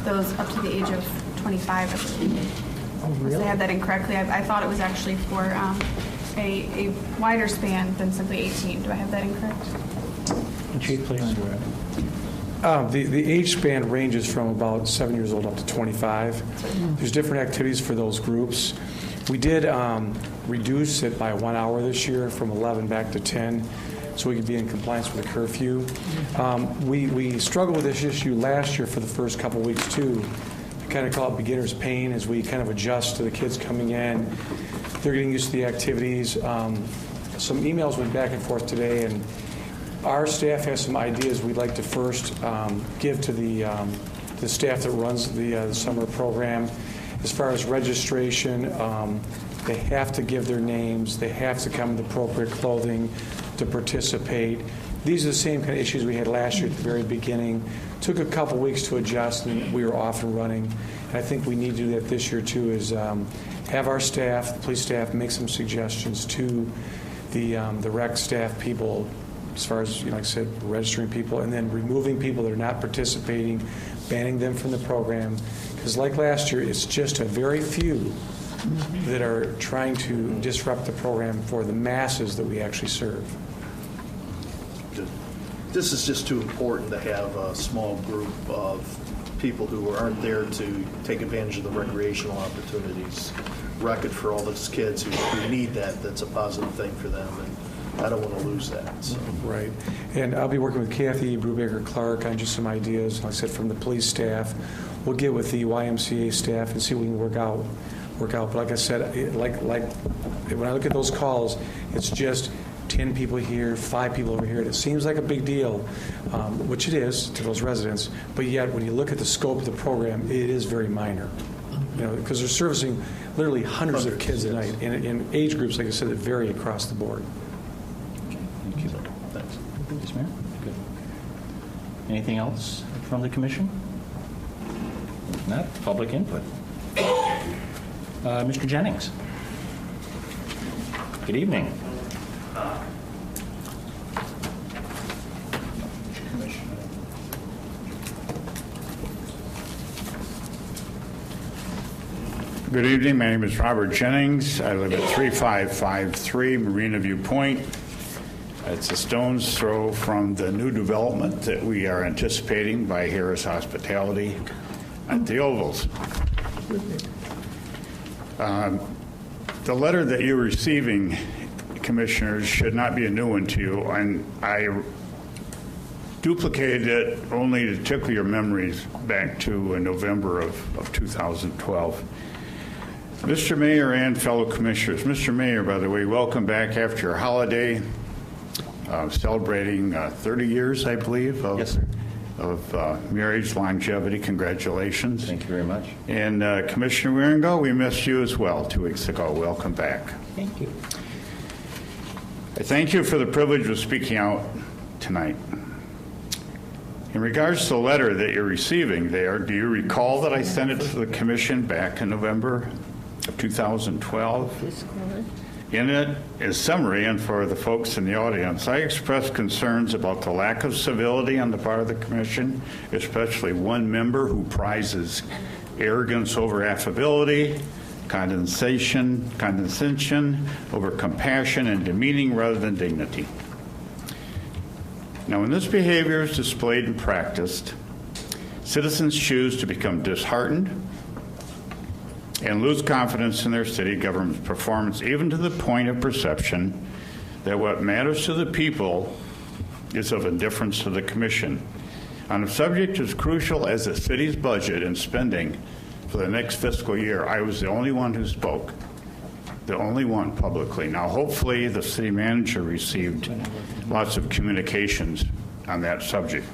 [SPEAKER 14] those up to the age of 25, I believe. Unless I had that incorrectly. I thought it was actually for a wider span than simply 18. Do I have that incorrect?
[SPEAKER 8] Chief, please.
[SPEAKER 6] The age span ranges from about 7 years old up to 25. There's different activities for those groups. We did reduce it by 1 hour this year from 11 back to 10, so we could be in compliance with the curfew. We struggled with this issue last year for the first couple weeks too. We kind of call it beginner's pain as we kind of adjust to the kids coming in. They're getting used to the activities. Some emails went back and forth today, and our staff has some ideas we'd like to first give to the staff that runs the summer program. As far as registration, they have to give their names. They have to come with appropriate clothing to participate. These are the same kind of issues we had last year at the very beginning. Took a couple weeks to adjust, and we were off and running. And I think we need to do that this year, too, is have our staff, the police staff, make some suggestions to the rec staff people as far as, like I said, registering people, and then removing people that are not participating, banning them from the program. Because like last year, it's just a very few that are trying to disrupt the program for the masses that we actually serve.
[SPEAKER 16] this is just too important to have a small group of people who aren't there to take advantage of the recreational opportunities. Wreck it for all those kids who need that. That's a positive thing for them, and I don't want to lose that. So.
[SPEAKER 17] Right. And I'll be working with Kathy Brubaker-Clark on just some ideas, like I said, from the police staff. We'll get with the YMCA staff and see what we can work out. But like I said, like when I look at those calls, it's just 10 people here, 5 people over here. It seems like a big deal, which it is to those residents, but yet when you look at the scope of the program, it is very minor. You know, because they're servicing literally hundreds of kids a night in age groups, like I said, that vary across the board.
[SPEAKER 8] Thank you. Thanks. Yes, ma'am. Good. Anything else from the commission? If not, public input. Mr. Jennings. Good evening.
[SPEAKER 18] Good evening. My name is Robert Jennings. I live at 3553 Marina View Point. It's a stone's throw from the new development that we are anticipating by Harris Hospitality at the Ovals. The letter that you're receiving, Commissioners, should not be a new one to you, and I duplicated it only to tickle your memories back to November of 2012. Mr. Mayor and fellow commissioners, Mr. Mayor, by the way, welcome back after your holiday, celebrating 30 years, I believe, of,
[SPEAKER 8] yes, sir.
[SPEAKER 18] of marriage longevity. Congratulations.
[SPEAKER 8] Thank you very much.
[SPEAKER 18] And Commissioner Wieringo, we missed you as well 2 weeks ago. Welcome back.
[SPEAKER 8] Thank you.
[SPEAKER 18] I thank you for the privilege of speaking out tonight. In regards to the letter that you're receiving there, do you recall that I sent it to the Commission back in November of 2012? In it, as summary, and for the folks in the audience, I expressed concerns about the lack of civility on the part of the Commission, especially one member who prizes arrogance over affability, condescension over compassion, and demeaning rather than dignity. Now, when this behavior is displayed and practiced, citizens choose to become disheartened and lose confidence in their city government's performance, even to the point of perception that what matters to the people is of indifference to the Commission. On a subject as crucial as the city's budget and spending for the next fiscal year, I was the only one who spoke, the only one publicly. Now, hopefully, the city manager received lots of communications on that subject.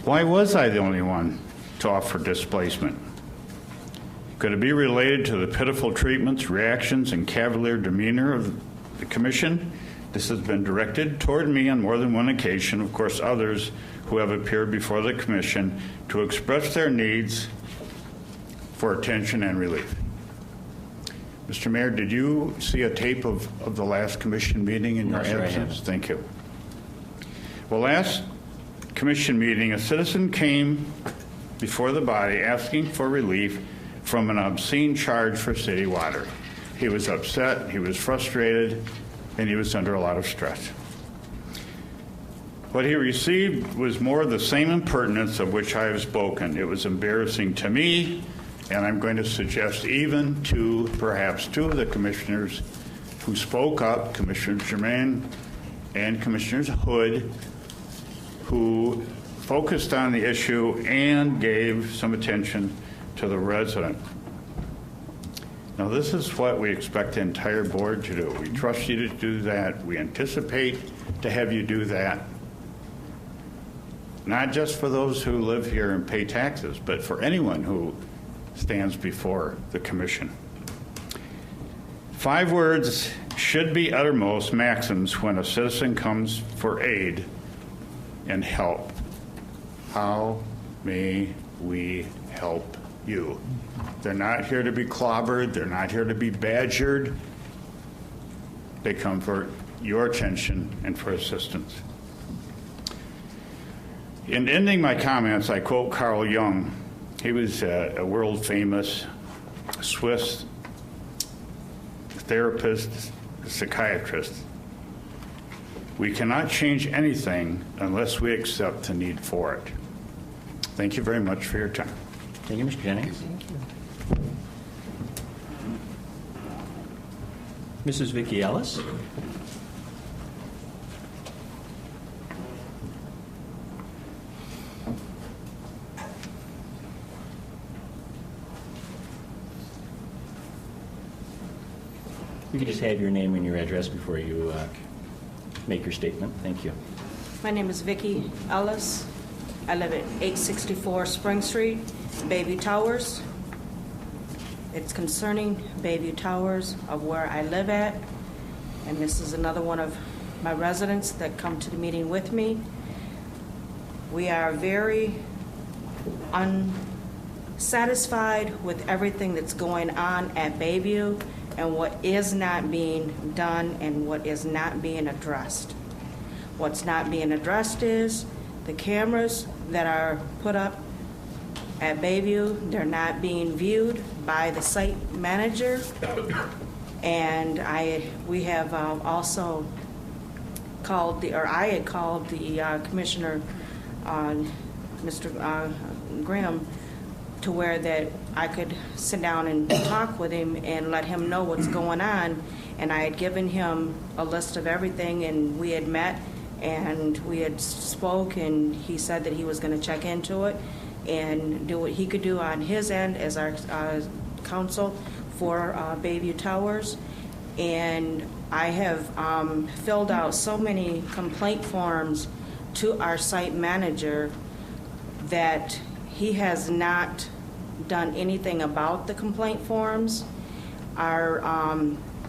[SPEAKER 18] Why was I the only one to offer displacement? Could it be related to the pitiful treatments, reactions, and cavalier demeanor of the Commission? This has been directed toward me on more than one occasion, of course, others who have appeared before the Commission to express their needs for attention and relief. Mr. Mayor, did you see a tape of the last Commission meeting in your absence? Thank you. Well, last Commission meeting, a citizen came before the body asking for relief from an obscene charge for city water. He was upset, he was frustrated, and he was under a lot of stress. What he received was more of the same impertinence of which I have spoken. It was embarrassing to me, and I'm going to suggest even to perhaps two of the commissioners who spoke up, Commissioner Germain and Commissioner Hood, who focused on the issue and gave some attention to the resident. Now, this is what we expect the entire board to do. We trust you to do that. We anticipate to have you do that, not just for those who live here and pay taxes, but for anyone who stands before the Commission. 5 words should be uttermost maxims when a citizen comes for aid and help. How may we help you? They're not here to be clobbered. They're not here to be badgered. They come for your attention and for assistance. In ending my comments, I quote Carl Jung. He was a world-famous Swiss therapist, psychiatrist. We cannot change anything unless we accept the need for it. Thank you very much for your time.
[SPEAKER 8] Thank you, Mr. Jennings. Mrs. Vicki Ellis. You can just have your name and your address before you make your statement. Thank you.
[SPEAKER 19] My name is Vicki Ellis. I live at 864 Spring Street, Bayview Towers. It's concerning Bayview Towers of where I live at, and this is another one of my residents that come to the meeting with me. We are very unsatisfied with everything that's going on at Bayview and what is not being done and what is not being addressed. What's not being addressed is the cameras that are put up at Bayview, they're not being viewed by the site manager. And we have also called I had called the commissioner, Mr. Graham, to where that I could sit down and talk with him and let him know what's going on. And I had given him a list of everything, and we had met and we had spoke, and he said that he was going to check into it and do what he could do on his end as our counsel for Bayview Towers. And I have filled out so many complaint forms to our site manager that he has not done anything about the complaint forms. Our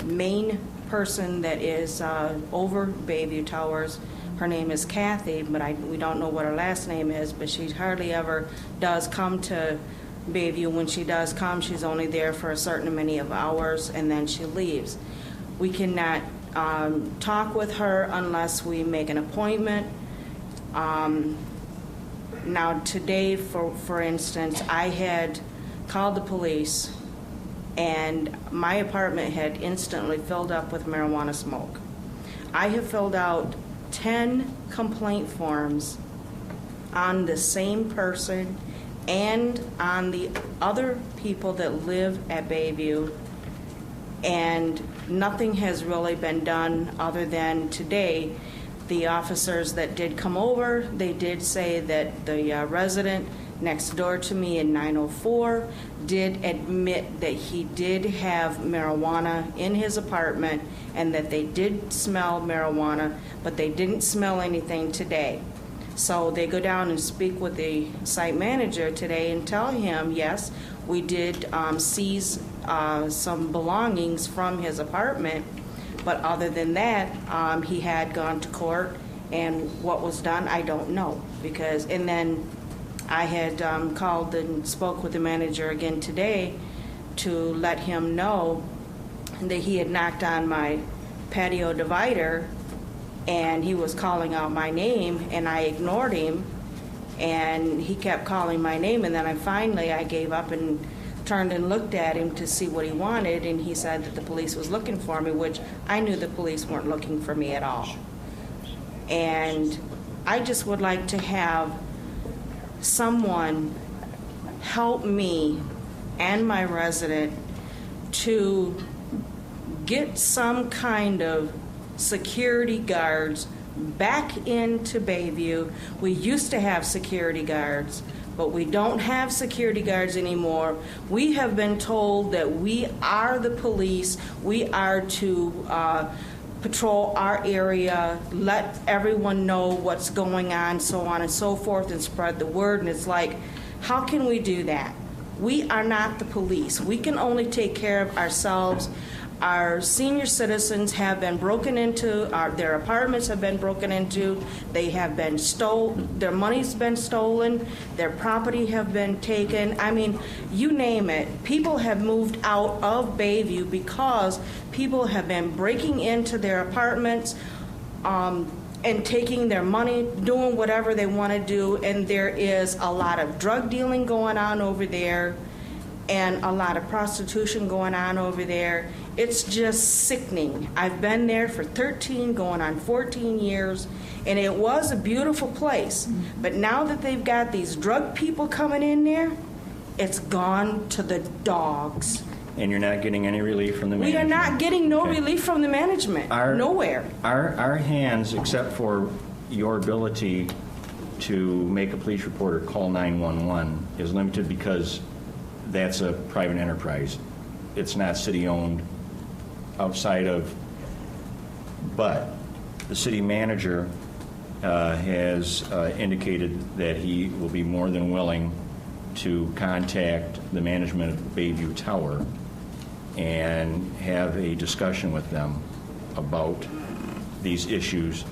[SPEAKER 19] main person that is over Bayview Towers, her name is Kathy, but we don't know what her last name is, but she hardly ever does come to Bayview. When she does come, she's only there for a certain amount of hours, and then she leaves. We cannot talk with her unless we make an appointment. Now today, for instance, I had called the police, and my apartment had instantly filled up with marijuana smoke. I have filled out 10 complaint forms on the same person and on the other people that live at Bayview, and nothing has really been done other than today. The officers that did come over, they did say that the resident next door to me in 904 did admit that he did have marijuana in his apartment and that they did smell marijuana, but they didn't smell anything today. So they go down and speak with the site manager today and tell him, yes, we did seize some belongings from his apartment, but other than that, he had gone to court, and what was done, I don't know. And then I had called and spoke with the manager again today to let him know that he had knocked on my patio divider, and he was calling out my name, and I ignored him, and he kept calling my name, and then I gave up and turned and looked at him to see what he wanted, and he said that the police was looking for me, which I knew the police weren't looking for me at all. And I just would like to have someone help me and my resident to get some kind of security guards back into Bayview. We used to have security guards, but we don't have security guards anymore. We have been told that we are the police. We are to patrol our area, let everyone know what's going on, so on and so forth, and spread the word. And it's like, how can we do that? We are not the police. We can only take care of ourselves. Our senior citizens have been broken into, their apartments have been broken into, they have been stolen, their money's been stolen, their property have been taken. I mean, you name it. People have moved out of Bayview because people have been breaking into their apartments and taking their money, doing whatever they want to do, and there is a lot of drug dealing going on over there. and a lot of prostitution going on over there. It's just sickening. I've been there for 13, going on 14 years, and it was a beautiful place. But now that they've got these drug people coming in there, it's gone to the dogs.
[SPEAKER 8] And you're not getting any relief from the
[SPEAKER 19] We
[SPEAKER 8] management?
[SPEAKER 19] are not getting no relief from the management. Nowhere.
[SPEAKER 8] Our hands, except for your ability to make a police report or call 911, is limited because that's a private enterprise. It's not city-owned outside of, but the city manager has indicated that he will be more than willing to contact the management of Bayview Tower and have a discussion with them about these issues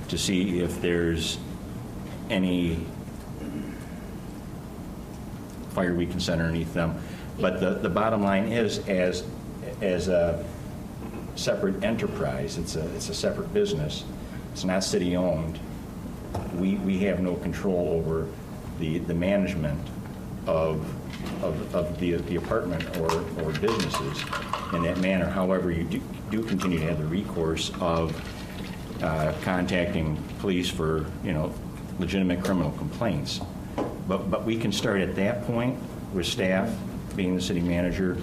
[SPEAKER 8] to see if there's any fire we can set underneath them. But the bottom line is, as a separate enterprise, it's a separate business. It's not city-owned. We have no control over the management of the apartment or businesses in that manner. However, you do continue to have the recourse of contacting police for, legitimate criminal complaints. But we can start at that point with staff, being the city manager,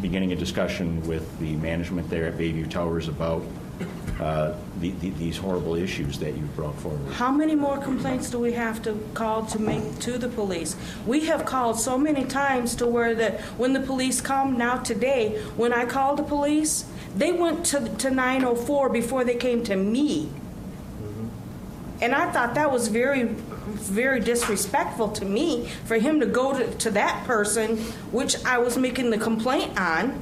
[SPEAKER 8] beginning a discussion with the management there at Bayview Towers about these horrible issues that you brought forward.
[SPEAKER 19] How many more complaints do we have to call to make to the police? We have called so many times to where that when the police come, now today, when I called the police, they went to 904 before they came to me. And I thought that was very, very disrespectful to me for him to go to that person, which I was making the complaint on,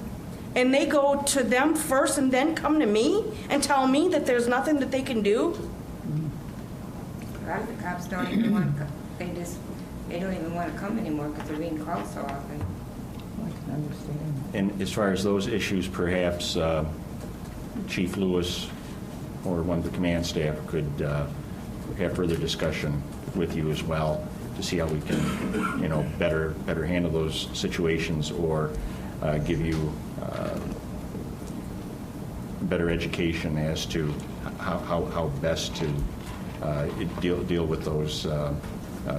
[SPEAKER 19] and they go to them first and then come to me and tell me that there's nothing that they can do.
[SPEAKER 20] A lot of the cops don't even want to come. They don't even want to come anymore because they're being called so often. I can understand.
[SPEAKER 8] And as far as those issues, perhaps Chief Lewis or one of the command staff could have further discussion with you as well to see how we can, better handle those situations or give you better education as to how best to deal with those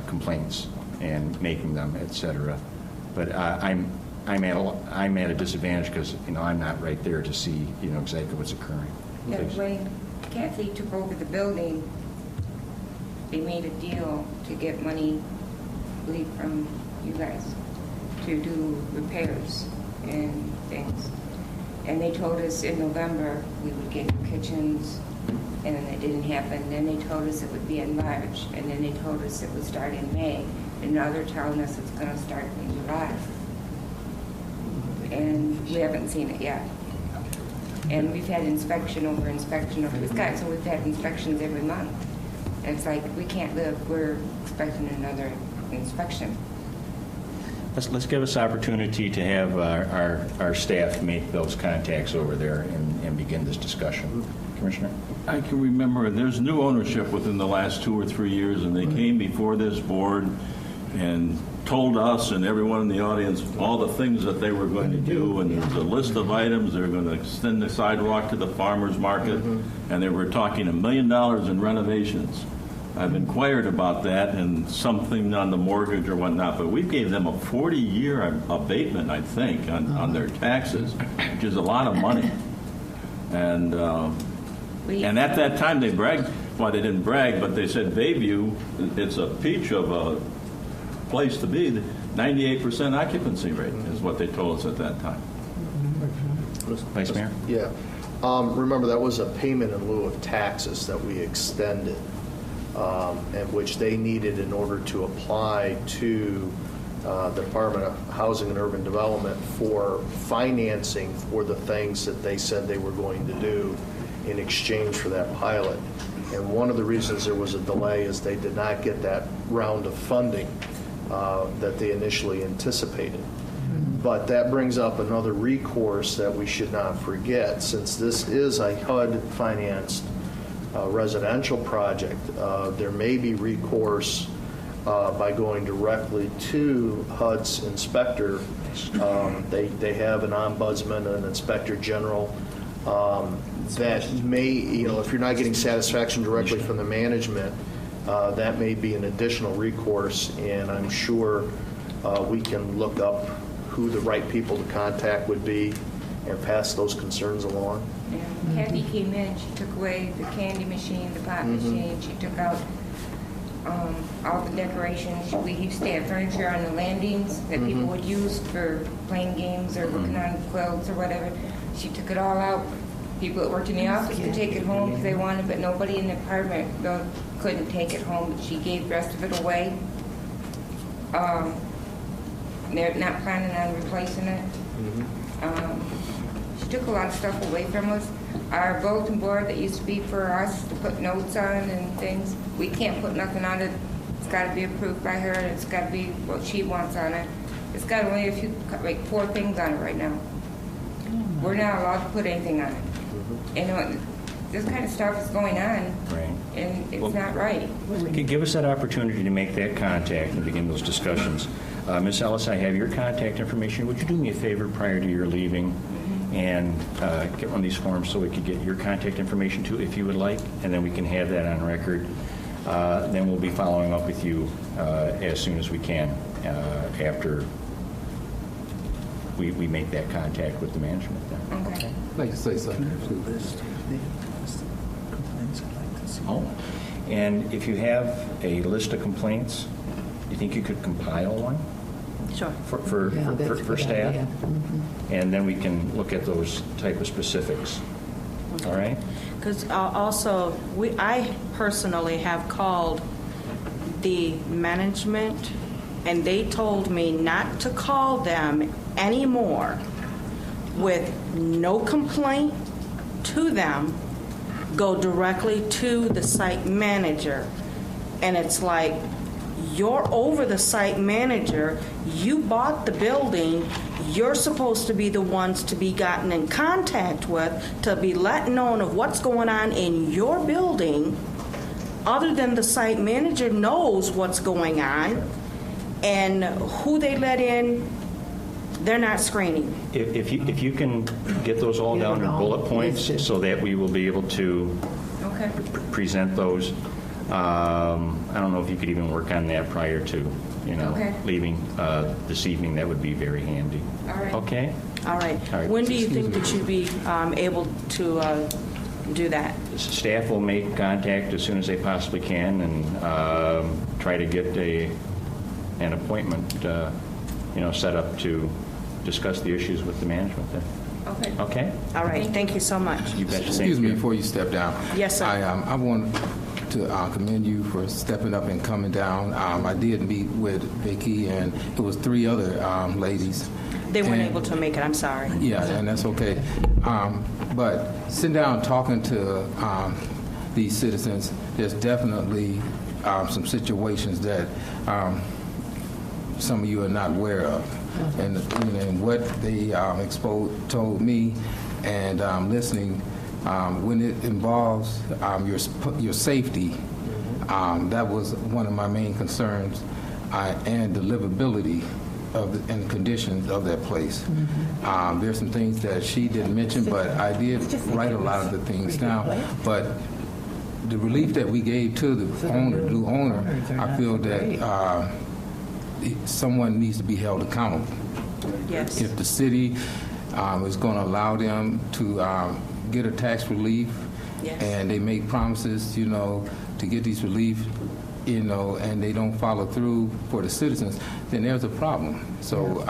[SPEAKER 8] complaints and making them, etc. But I'm at a disadvantage because I'm not right there to see exactly what's occurring.
[SPEAKER 20] Yeah, when Kathy took over the building, they made a deal to get money, I believe, from you guys to do repairs and things. And they told us in November we would get kitchens, and then it didn't happen. Then they told us it would be in March, and then they told us it would start in May. And now they're telling us it's going to start in July. And we haven't seen it yet. And we've had inspection over inspection over. We've had inspections every month. And it's like, we can't live. We're expecting another inspection.
[SPEAKER 8] Let's give us opportunity to have our staff make those contacts over there and begin this discussion. Commissioner?
[SPEAKER 11] I can remember there's new ownership within the last 2 or 3 years, and they came before this board and told us and everyone in the audience all the things that they were going to do, and there's a list of items. They were going to extend the sidewalk to the farmers market, and they were talking $1 million in renovations. I've inquired about that and something on the mortgage or whatnot, but we gave them a 40-year abatement, I think, on their taxes, which is a lot of money. And at that time they bragged, well, they didn't brag, but they said Bayview, it's a peach of a place to be. 98% occupancy rate is what they told us at that time.
[SPEAKER 8] Vice Mayor?
[SPEAKER 16] Yeah. Remember, that was a payment in lieu of taxes that we extended, and which they needed in order to apply to the Department of Housing and Urban Development for financing for the things that they said they were going to do in exchange for that pilot. And one of the reasons there was a delay is they did not get that round of funding that they initially anticipated. But that brings up another recourse that we should not forget. Since this is a HUD-financed residential project, there may be recourse by going directly to HUD's inspector. They have an ombudsman, an inspector general, that may, if you're not getting satisfaction directly from the management, that may be an additional recourse, and I'm sure we can look up who the right people to contact would be and pass those concerns along.
[SPEAKER 20] Yeah. Kathy came in, she took away the candy machine, the pop machine, she took out all the decorations. We used to have furniture on the landings that people would use for playing games or working on quilts or whatever. She took it all out. People that worked in the office could take it home if they wanted, but nobody in the apartment couldn't take it home. But she gave the rest of it away. They're not planning on replacing it. She took a lot of stuff away from us. Our bulletin board that used to be for us to put notes on and things, we can't put nothing on it. It's got to be approved by her, and it's got to be what she wants on it. It's got only like 4 things on it right now. We're not allowed to put anything on it. And this kind of stuff is going on, and it's not right.
[SPEAKER 8] Give us that opportunity to make that contact and begin those discussions. Ms. Ellis, I have your contact information. Would you do me a favor prior to your leaving and get one of these forms so we could get your contact information too, if you would like, and then we can have that on record. Then we'll be following up with you as soon as we can after we make that contact with the management then.
[SPEAKER 20] Okay.
[SPEAKER 5] I'd like to say something.
[SPEAKER 8] Oh, and if you have a list of complaints, do you think you could compile one?
[SPEAKER 19] Sure.
[SPEAKER 8] For staff? And then we can look at those type of specifics. All right?
[SPEAKER 19] Because also, I personally have called the management, and they told me not to call them anymore with no complaint to them, go directly to the site manager. And it's like, you're over the site manager, you bought the building, you're supposed to be the ones to be gotten in contact with, to be let known of what's going on in your building, other than the site manager knows what's going on, and who they let in, they're not screening.
[SPEAKER 8] If you can get those all down in bullet points so that we will be able to present those. I don't know if you could even work on that prior to, leaving this evening. That would be very handy.
[SPEAKER 19] All right.
[SPEAKER 8] Okay?
[SPEAKER 19] All right. When do you think that you'd be able to do that?
[SPEAKER 8] Staff will make contact as soon as they possibly can and try to get an appointment, set up to discuss the issues with the management then.
[SPEAKER 19] Okay.
[SPEAKER 8] Okay?
[SPEAKER 19] All right. Thank you so much.
[SPEAKER 8] You bet.
[SPEAKER 5] Excuse me before you step down.
[SPEAKER 19] Yes, sir.
[SPEAKER 5] I want to commend you for stepping up and coming down. I did meet with Vicki, and it was 3 other ladies.
[SPEAKER 19] They weren't able to make it. I'm sorry.
[SPEAKER 5] Yeah, and that's okay. But sitting down talking to these citizens, there's definitely some situations that some of you are not aware of. And what they told me, and listening, when it involves your safety, that was one of my main concerns, and the livability and the conditions of that place. There's some things that she didn't mention, but I did write a lot of the things down. But the relief that we gave to the new owner, I feel that someone needs to be held accountable.
[SPEAKER 19] Yes.
[SPEAKER 5] If the city is going to allow them to get a tax relief, and they make promises, to get these relief, and they don't follow through for the citizens, then there's a problem. So,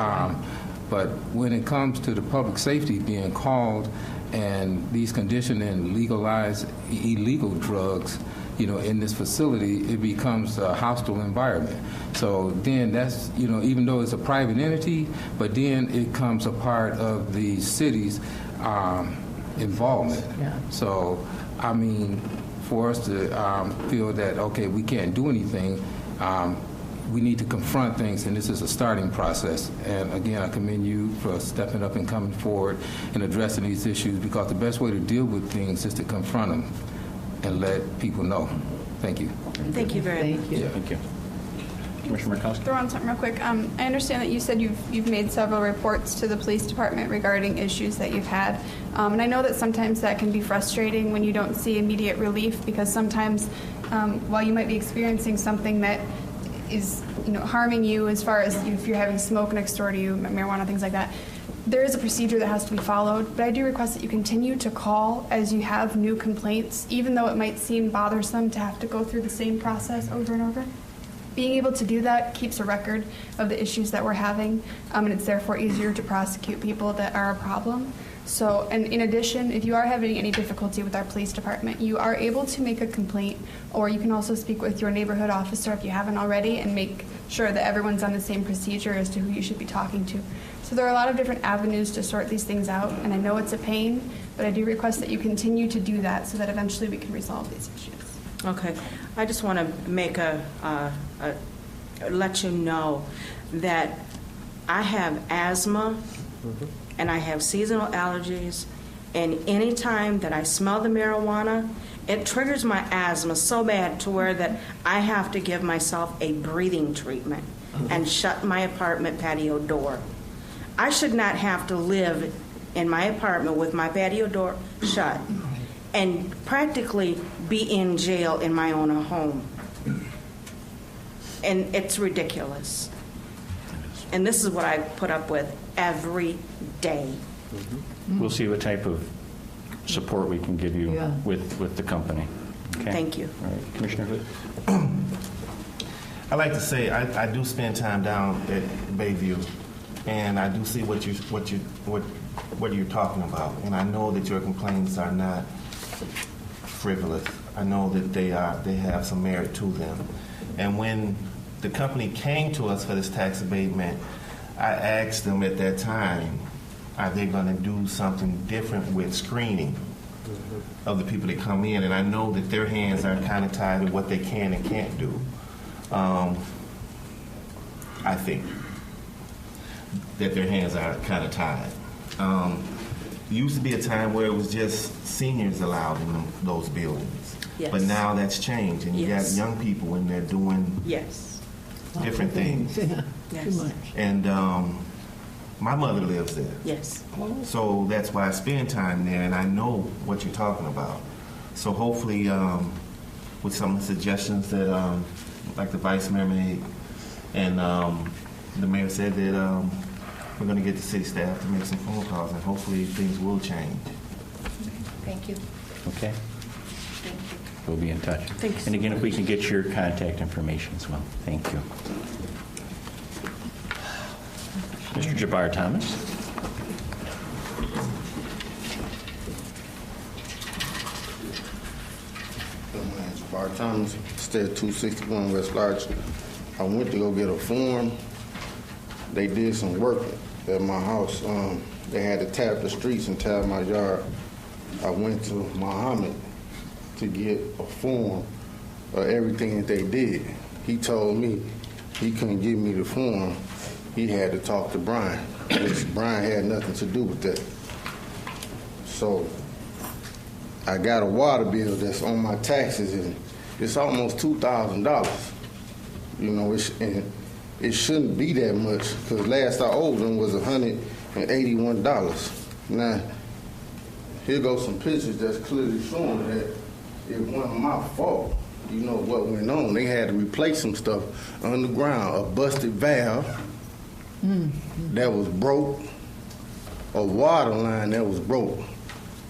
[SPEAKER 5] but when it comes to the public safety being called and these conditioned and legalized illegal drugs, in this facility, it becomes a hostile environment. So then that's, even though it's a private entity, but then it becomes a part of the city's involvement. Yeah. So, I mean, for us to feel that, okay, we can't do anything, we need to confront things, and this is a starting process. And again, I commend you for stepping up and coming forward and addressing these issues, because the best way to deal with things is to confront them and let people know. Thank you.
[SPEAKER 19] Thank you very much.
[SPEAKER 5] Yeah.
[SPEAKER 8] Thank you. Commissioner Murkowski.
[SPEAKER 14] Throw on something real quick. I understand that you said you've made several reports to the police department regarding issues that you've had, and I know that sometimes that can be frustrating when you don't see immediate relief, because sometimes while you might be experiencing something that is harming you, as far as if you're having smoke next door to you, marijuana, things like that, there is a procedure that has to be followed. But I do request that you continue to call as you have new complaints, even though it might seem bothersome to have to go through the same process over and over. Being able to do that keeps a record of the issues that we're having, and it's therefore easier to prosecute people that are a problem. So, and in addition, if you are having any difficulty with our police department, you are able to make a complaint, or you can also speak with your neighborhood officer if you haven't already, and make sure that everyone's on the same procedure as to who you should be talking to. So there are a lot of different avenues to sort these things out, and I know it's a pain, but I do request that you continue to do that so that eventually we can resolve these issues.
[SPEAKER 19] Okay. I just want to make let you know that I have asthma and I have seasonal allergies, and any time that I smell the marijuana, it triggers my asthma so bad to where that I have to give myself a breathing treatment and shut my apartment patio door. I should not have to live in my apartment with my patio door shut and practically be in jail in my own home. And it's ridiculous. And this is what I put up with every day.
[SPEAKER 8] We'll see what type of support we can give you with the company. Okay?
[SPEAKER 19] Thank you.
[SPEAKER 8] All right, Commissioner Hood.
[SPEAKER 12] I like to say I do spend time down at Bayview, and I do see what you're talking about, and I know that your complaints are not frivolous. I know that they have some merit to them. And when the company came to us for this tax abatement, I asked them at that time, are they going to do something different with screening of the people that come in? And I know that their hands are kind of tied to what they can and can't do. I think that their hands are kind of tied. Used to be a time where it was just seniors allowed in those buildings.
[SPEAKER 19] Yes.
[SPEAKER 12] But now that's changed, and you got young people in there doing different things.
[SPEAKER 19] Yes.
[SPEAKER 15] Too much.
[SPEAKER 12] And my mother lives there.
[SPEAKER 19] Yes.
[SPEAKER 12] So that's why I spend time there, and I know what you're talking about. So hopefully, with some of the suggestions that, like the vice mayor made, and the mayor said that we're going to get the city staff to make some phone calls, and hopefully things will change.
[SPEAKER 19] Thank you.
[SPEAKER 8] Okay.
[SPEAKER 19] Thank you.
[SPEAKER 8] We'll be in touch.
[SPEAKER 19] Thanks.
[SPEAKER 8] And again, if we can get your contact information as well. Thank you. Mr. Jabbar Thomas.
[SPEAKER 21] My name's Jabbar Thomas, stay at 261 West Larch. I went to go get a form. They did some work at my house. They had to tap the streets and tap my yard. I went to Muhammad to get a form of everything that they did. He told me he couldn't give me the form. He had to talk to Brian, which Brian had nothing to do with that. So I got a water bill that's on my taxes, and it's almost $2,000. You know, it shouldn't be that much, because last I owed them was $181. Now, here goes some pictures that's clearly showing that it wasn't my fault. You know what went on. They had to replace some stuff underground, a busted valve that was broke, a water line that was broke.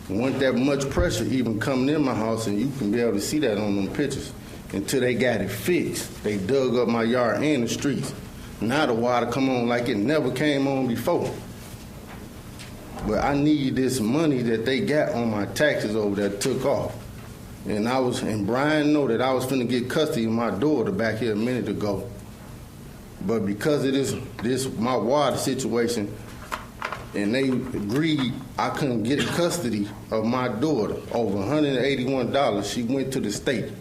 [SPEAKER 21] Wasn't that much pressure even coming in my house, and you can be able to see that on them pictures. Until they got it fixed, they dug up my yard and the streets. Now the water come on like it never came on before. But I need this money that they got on my taxes over there took off. And Brian know that I was finna get custody of my daughter back here a minute ago. But because of this my water situation, and they agreed I couldn't get custody of my daughter, over $181, she went to the state.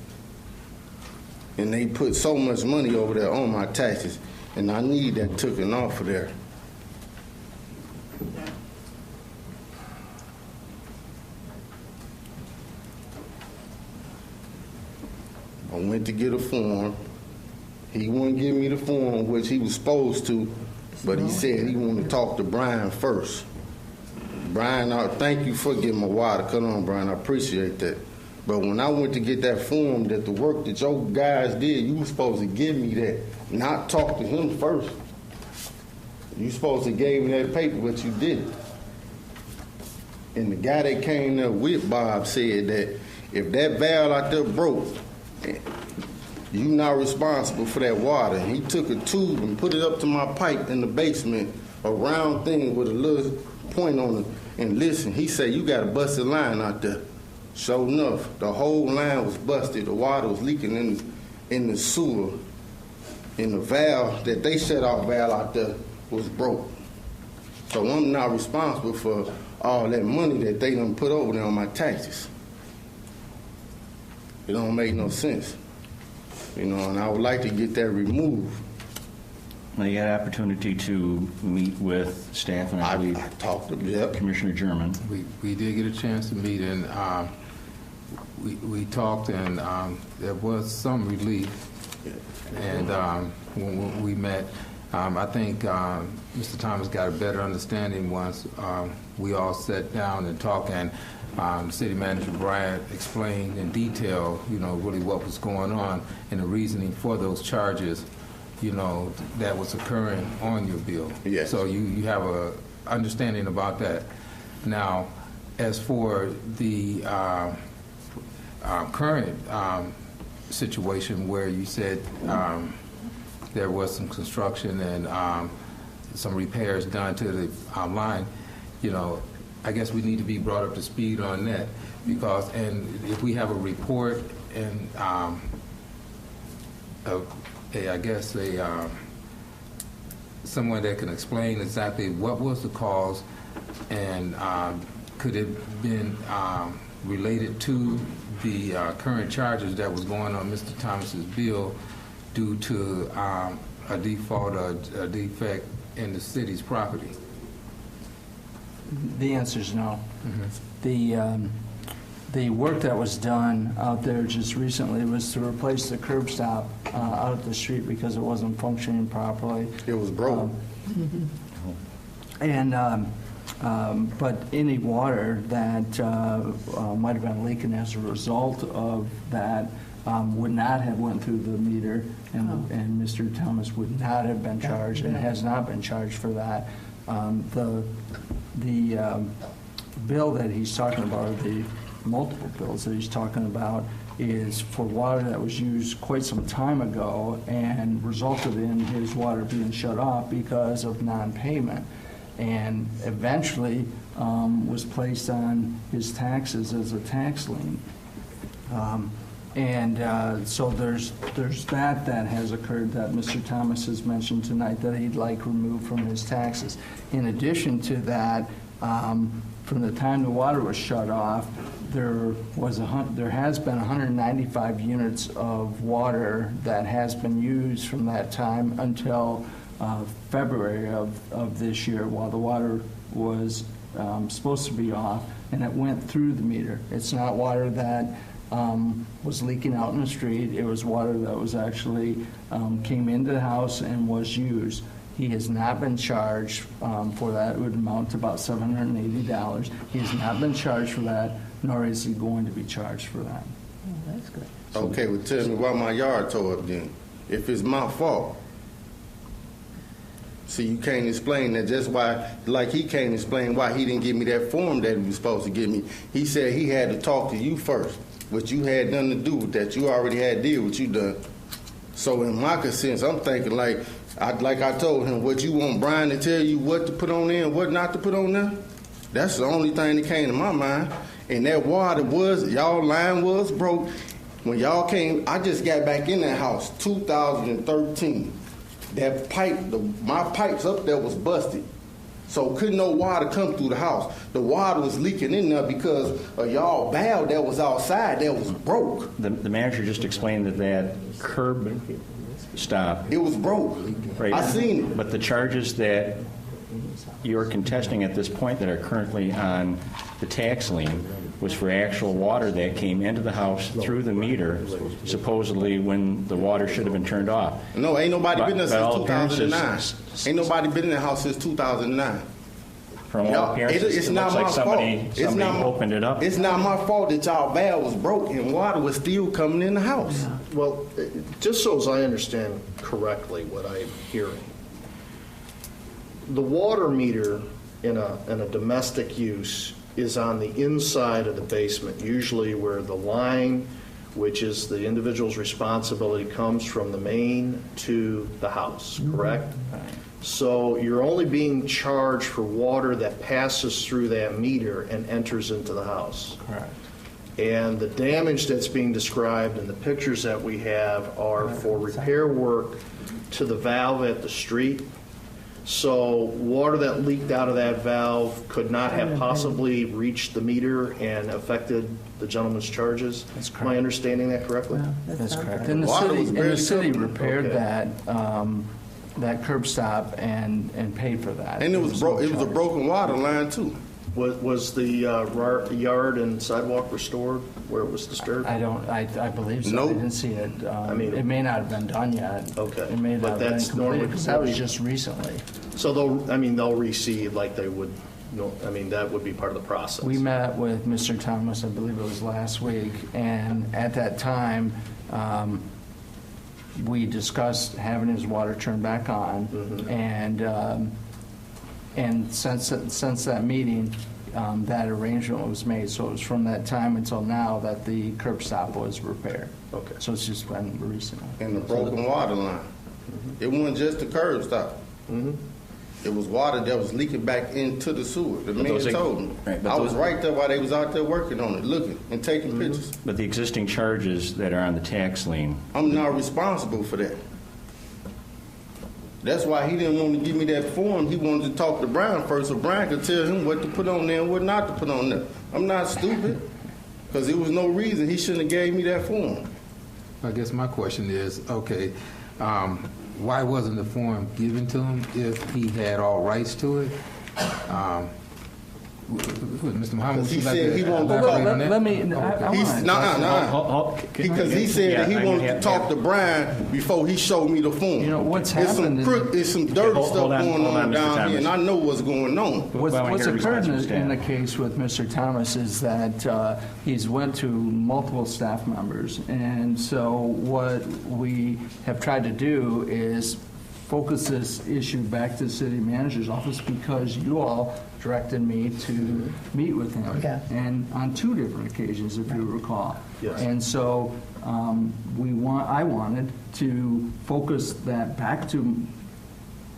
[SPEAKER 21] And they put so much money over there on my taxes, and I need that taken off of there. I went to get a form. He wouldn't give me the form, which he was supposed to, but he said he wanted to talk to Brian first. Brian, thank you for getting my water cut on, Brian. I appreciate that. But when I went to get that form, that the work that your guys did, you were supposed to give me that, not talk to him first. You supposed to give me that paper, but you didn't. And the guy that came there with Bob said that if that valve out there broke, you not responsible for that water. He took a tube and put it up to my pipe in the basement, a round thing with a little point on it. And listen, he said, you got a busted line out there. Sure enough, the whole line was busted. The water was leaking in the sewer. And the valve that they shut off valve out there was broke. So I'm not responsible for all that money that they done put over there on my taxes. It don't make no sense. You know, and I would like to get that removed.
[SPEAKER 8] Well, you had an opportunity to meet with staff, and I believe
[SPEAKER 21] I talked to
[SPEAKER 8] Commissioner German.
[SPEAKER 5] We did get a chance to meet, and we talked, and there was some relief. And when we met, I think Mr. Thomas got a better understanding once we all sat down and talked, and City Manager Bryant explained in detail, you know, really what was going on and the reasoning for those charges, you know, that was occurring on your bill.
[SPEAKER 21] Yes.
[SPEAKER 5] So you have a understanding about that. Now, as for the current situation where you said there was some construction and some repairs done to the line, you know, I guess we need to be brought up to speed on that, because, and if we have a report and someone that can explain exactly what was the cause and could it have been related to the current charges that was going on Mr. Thomas's bill due to a default or a defect in the city's property?
[SPEAKER 9] The answer is no. The work that was done out there just recently was to replace the curb stop out at the street because it wasn't functioning properly.
[SPEAKER 21] It was broke.
[SPEAKER 9] But any water that might have been leaking as a result of that would not have went through the meter, and Mr. Thomas would not have been charged and has not been charged for that. The bill that he's talking about, or the multiple bills that he's talking about, is for water that was used quite some time ago and resulted in his water being shut off because of non-payment, and eventually was placed on his taxes as a tax lien. So there's that has occurred that Mr. Thomas has mentioned tonight that he'd like removed from his taxes. In addition to that, from the time the water was shut off, there has been 195 units of water that has been used from that time until February of this year, while the water was supposed to be off, and it went through the meter. It's not water that was leaking out in the street. It was water that was actually came into the house and was used. He has not been charged for that. It would amount to about $780. He has not been charged for that, nor is he going to be charged for that.
[SPEAKER 15] Oh, that's good.
[SPEAKER 21] Okay, well, tell me why my yard tore up then, if it's my fault. See, you can't explain that. Just why, like he can't explain why he didn't give me that form that he was supposed to give me. He said he had to talk to you first, but you had nothing to do with that. You already had to deal with you done. So in my conscience, I'm thinking like I told him, what you want Brian to tell you what to put on there and what not to put on there? That's the only thing that came to my mind. And that water y'all line was broke. When y'all came, I just got back in that house, 2013. That pipe, my pipes up there was busted. So couldn't no water come through the house. The water was leaking in there because of y'all valve that was outside that was broke.
[SPEAKER 8] The manager just explained that curb stop.
[SPEAKER 21] It was broke.
[SPEAKER 8] Right.
[SPEAKER 21] I seen it.
[SPEAKER 8] But the charges that you're contesting at this point that are currently on the tax lien was for actual water that came into the house through the meter, supposedly when the water should have been turned off.
[SPEAKER 21] No, ain't nobody been there
[SPEAKER 8] By all
[SPEAKER 21] since 2009.
[SPEAKER 8] appearances-
[SPEAKER 21] Ain't nobody been in the house since 2009.
[SPEAKER 8] From all appearances, it looks like somebody opened it up.
[SPEAKER 21] It's not my fault that y'all valve was broke and water was still coming in the house.
[SPEAKER 16] Well, just so as I understand correctly what I'm hearing, the water meter in a domestic use is on the inside of the basement, usually where the line, which is the individual's responsibility, comes from the main to the house, correct? So you're only being charged for water that passes through that meter and enters into the house.
[SPEAKER 9] Correct.
[SPEAKER 16] And the damage that's being described in the pictures that we have are for repair work to the valve at the street. So water that leaked out of that valve could not have possibly reached the meter and affected the gentleman's charges.
[SPEAKER 9] That's correct.
[SPEAKER 16] Am I understanding that correctly?
[SPEAKER 9] That's correct. And the city repaired that curb stop and paid for that.
[SPEAKER 21] And it was a broken water line too.
[SPEAKER 16] Was the yard and sidewalk restored where it was disturbed?
[SPEAKER 9] I believe so.
[SPEAKER 21] Nope.
[SPEAKER 9] I didn't see it. It may not have been done yet.
[SPEAKER 16] Okay.
[SPEAKER 9] It may not
[SPEAKER 16] But
[SPEAKER 9] have been
[SPEAKER 16] that's
[SPEAKER 9] completed,
[SPEAKER 16] normally-
[SPEAKER 9] because that was just recently.
[SPEAKER 16] So they'll receive like they would, that would be part of the process.
[SPEAKER 9] We met with Mr. Thomas, I believe it was last week, and at that time, we discussed having his water turned back on, and since that meeting, that arrangement was made. So it was from that time until now that the curb stop was repaired.
[SPEAKER 16] Okay.
[SPEAKER 9] So it's just been recent.
[SPEAKER 21] And the broken water line. It wasn't just the curb stop. It was water that was leaking back into the sewer. The man told me. I was right there while they was out there working on it, looking and taking pictures.
[SPEAKER 8] But the existing charges that are on the tax lien.
[SPEAKER 21] I'm not responsible for that. That's why he didn't want to give me that form. He wanted to talk to Brian first, so Brian could tell him what to put on there and what not to put on there. I'm not stupid, because there was no reason he shouldn't have gave me that form.
[SPEAKER 5] I guess my question is, okay, why wasn't the form given to him if he had all rights to it? Mr. Muhammad,
[SPEAKER 21] he said he wanted to talk.
[SPEAKER 9] Let me.
[SPEAKER 21] Because he said that he wanted to talk to Brian before he showed me the form.
[SPEAKER 9] You know what's happened?
[SPEAKER 21] There's some dirty stuff going on down here, and I know what's going on.
[SPEAKER 9] What's occurred in the case with Mr. Thomas is that he's went to multiple staff members, and so what we have tried to do is focus this issue back to the city manager's office, because you all directed me to meet with him, and on 2 different occasions, if you recall.
[SPEAKER 16] Yes.
[SPEAKER 9] And so I wanted to focus that back to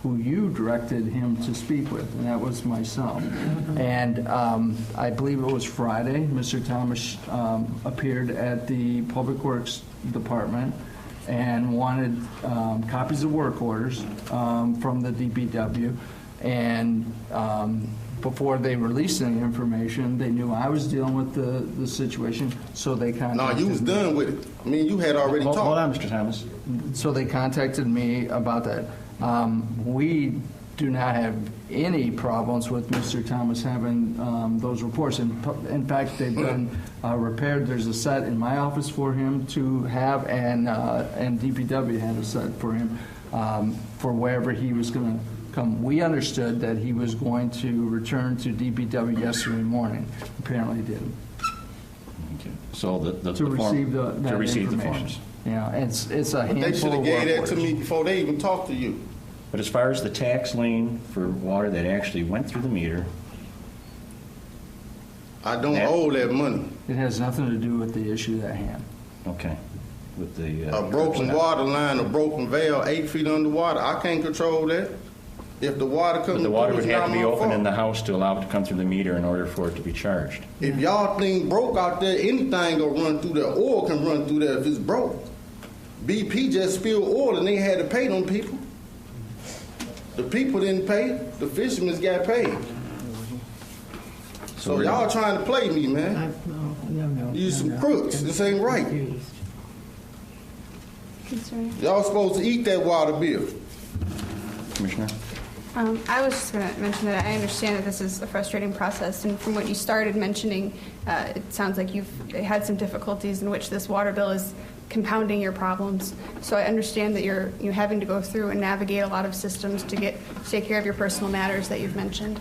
[SPEAKER 9] who you directed him to speak with, and that was myself. And I believe it was Friday, Mr. Thomas appeared at the Public Works Department and wanted copies of work orders from the DPW. And before they released any information, they knew I was dealing with the situation, so they contacted me.
[SPEAKER 21] No, you was done with it. I mean, you had already talked.
[SPEAKER 8] Hold on, Mr. Thomas.
[SPEAKER 9] So they contacted me about that. We do not have any problems with Mr. Thomas having those reports. In fact, they've been repaired. There's a set in my office for him to have, and DPW had a set for him for wherever he was going to come. We understood that he was going to return to DPW yesterday morning. Apparently didn't.
[SPEAKER 8] Okay. So
[SPEAKER 9] to receive the forms. Yeah, it's a handful of work
[SPEAKER 21] They should have gave that to
[SPEAKER 9] orders.
[SPEAKER 21] me before they even talked to you.
[SPEAKER 8] But as far as the tax lien for water that actually went through the meter,
[SPEAKER 21] I don't owe that money.
[SPEAKER 9] It has nothing to do with the issue at hand.
[SPEAKER 8] okay, with the
[SPEAKER 21] A broken water line, a broken valve, 8 feet underwater, I can't control that. If the water comes
[SPEAKER 8] But the water would have to be open in the house to allow it to come through the meter in order for it to be charged.
[SPEAKER 21] If y'all thing broke out there, anything gonna run through there. Oil can run through there if it's broke. BP just spilled oil and they had to pay them people. The people didn't pay. The fishermen got paid. So y'all trying to play me, man.
[SPEAKER 15] No.
[SPEAKER 21] You some crooks. This ain't right. Y'all supposed to eat that water bill.
[SPEAKER 8] Commissioner?
[SPEAKER 14] I was just going to mention that I understand that this is a frustrating process, and from what you started mentioning, it sounds like you've had some difficulties in which this water bill is compounding your problems. So I understand that you're having to go through and navigate a lot of systems to take care of your personal matters that you've mentioned.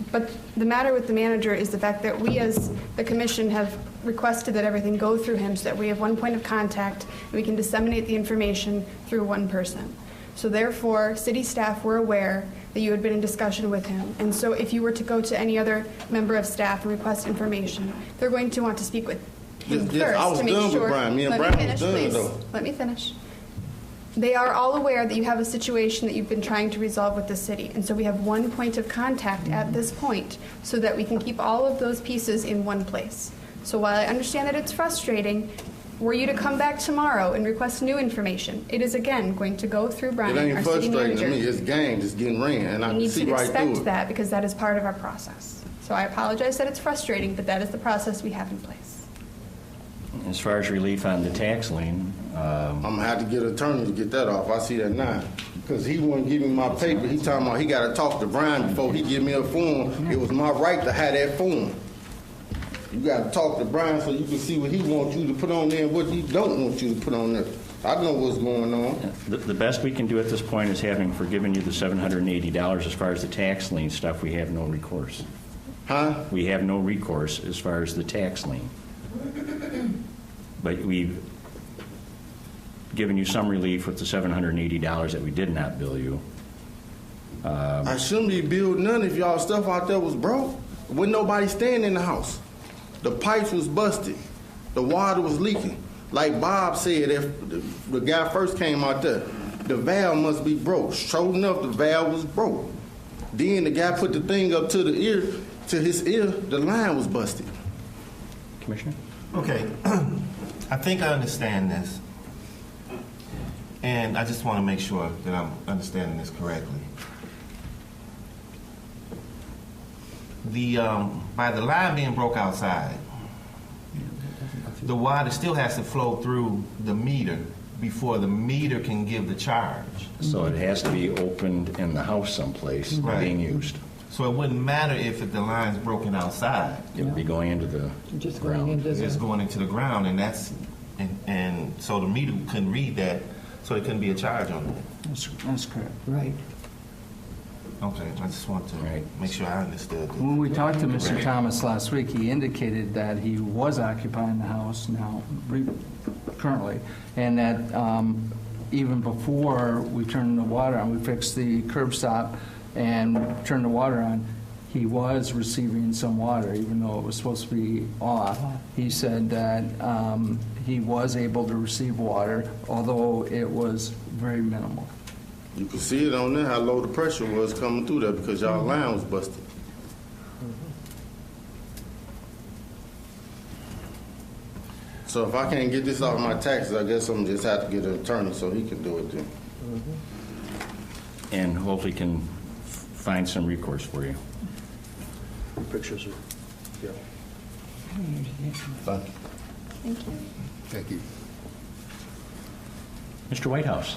[SPEAKER 14] But the matter with the manager is the fact that we as the commission have requested that everything go through him so that we have one point of contact and we can disseminate the information through one person. So therefore, city staff were aware that you had been in discussion with him. And so if you were to go to any other member of staff and request information, they're going to want to speak with him first
[SPEAKER 21] I was
[SPEAKER 14] to make
[SPEAKER 21] done
[SPEAKER 14] sure.
[SPEAKER 21] with Brian. Me and Brian was done, though.
[SPEAKER 14] Let me finish. They are all aware that you have a situation that you've been trying to resolve with the city. And so we have one point of contact at this point so that we can keep all of those pieces in one place. So while I understand that it's frustrating, were you to come back tomorrow and request new information, it is again going to go through Brian,
[SPEAKER 21] It ain't
[SPEAKER 14] our city
[SPEAKER 21] frustrating to
[SPEAKER 14] manager.
[SPEAKER 21] me. It's game just getting ran, and I
[SPEAKER 14] You
[SPEAKER 21] can
[SPEAKER 14] need
[SPEAKER 21] see
[SPEAKER 14] to
[SPEAKER 21] right
[SPEAKER 14] expect
[SPEAKER 21] through it.
[SPEAKER 14] that because that is part of our process. So I apologize that it's frustrating, but that is the process we have in place.
[SPEAKER 8] As far as relief on the tax lien,
[SPEAKER 21] I'm gonna have to get an attorney to get that off. I see that now. Because he wouldn't give me my paper. He talking about he got to talk to Brian before he give me a form. It was my right to have that form. You got to talk to Brian so you can see what he wants you to put on there and what he don't want you to put on there. I know what's going on.
[SPEAKER 8] the best we can do at this point is having forgiven you the $780. As far as the tax lien stuff, we have no recourse.
[SPEAKER 21] Huh?
[SPEAKER 8] We have no recourse as far as the tax lien. But we've given you some relief with the $780 that we did not bill you.
[SPEAKER 21] I shouldn't be billed none if y'all stuff out there was broke. With nobody staying in the house. The pipes was busted. The water was leaking. Like Bob said, if the guy first came out there, the valve must be broke. Sure enough, the valve was broke. Then the guy put the thing up to his ear, the line was busted.
[SPEAKER 8] Commissioner?
[SPEAKER 12] Okay, I think I understand this. And I just want to make sure that I'm understanding this correctly. By the line being broke outside, the water still has to flow through the meter before the meter can give the charge.
[SPEAKER 8] So it has to be opened in the house someplace being used.
[SPEAKER 12] So it wouldn't matter if the line's broken outside.
[SPEAKER 8] It would be going into the ground.
[SPEAKER 12] It's going into the ground, and so the meter couldn't read that, so it couldn't be a charge on it.
[SPEAKER 9] That's correct. Right.
[SPEAKER 12] Okay, I just want to make sure I understood.
[SPEAKER 9] When we talked to Mr. Thomas last week, he indicated that he was occupying the house now, currently, and that even before we turned the water on, we fixed the curb stop and turned the water on, he was receiving some water, even though it was supposed to be off. He said that he was able to receive water, although it was very minimal.
[SPEAKER 21] You can see it on there how low the pressure was coming through there because y'all line was busted. So if I can't get this off my taxes, I guess I'm just have to get an attorney so he can do it then.
[SPEAKER 8] And hopefully can find some recourse for you.
[SPEAKER 16] Pictures are, yeah.
[SPEAKER 21] Thank you.
[SPEAKER 14] Thank you.
[SPEAKER 21] Thank you.
[SPEAKER 8] Mr. Whitehouse.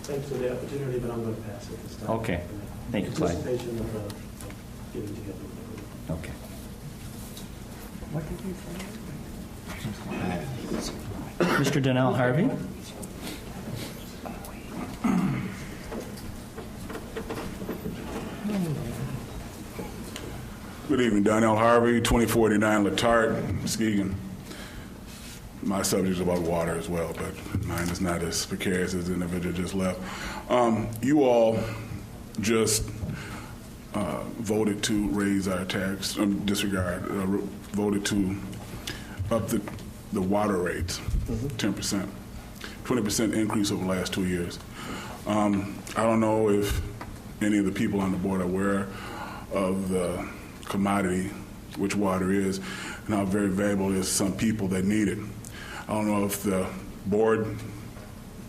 [SPEAKER 2] Thanks for the opportunity, but I'm going to pass it this time.
[SPEAKER 8] Okay. Thank you, Clyde.
[SPEAKER 2] Anticipation of getting together.
[SPEAKER 8] Okay.
[SPEAKER 2] What did you say?
[SPEAKER 8] Mr. Donnell Harvey.
[SPEAKER 22] Good evening, Donnell Harvey, 2049 Latarte, Muskegon. My subject is about water as well, but mine is not as precarious as the individual just left. You all just voted to raise our tax, voted to up the water rates, 10%, 20% increase over the last 2 years. I don't know if any of the people on the board are aware of the commodity, which water is, and how very valuable it is to some people that need it. I don't know if the board,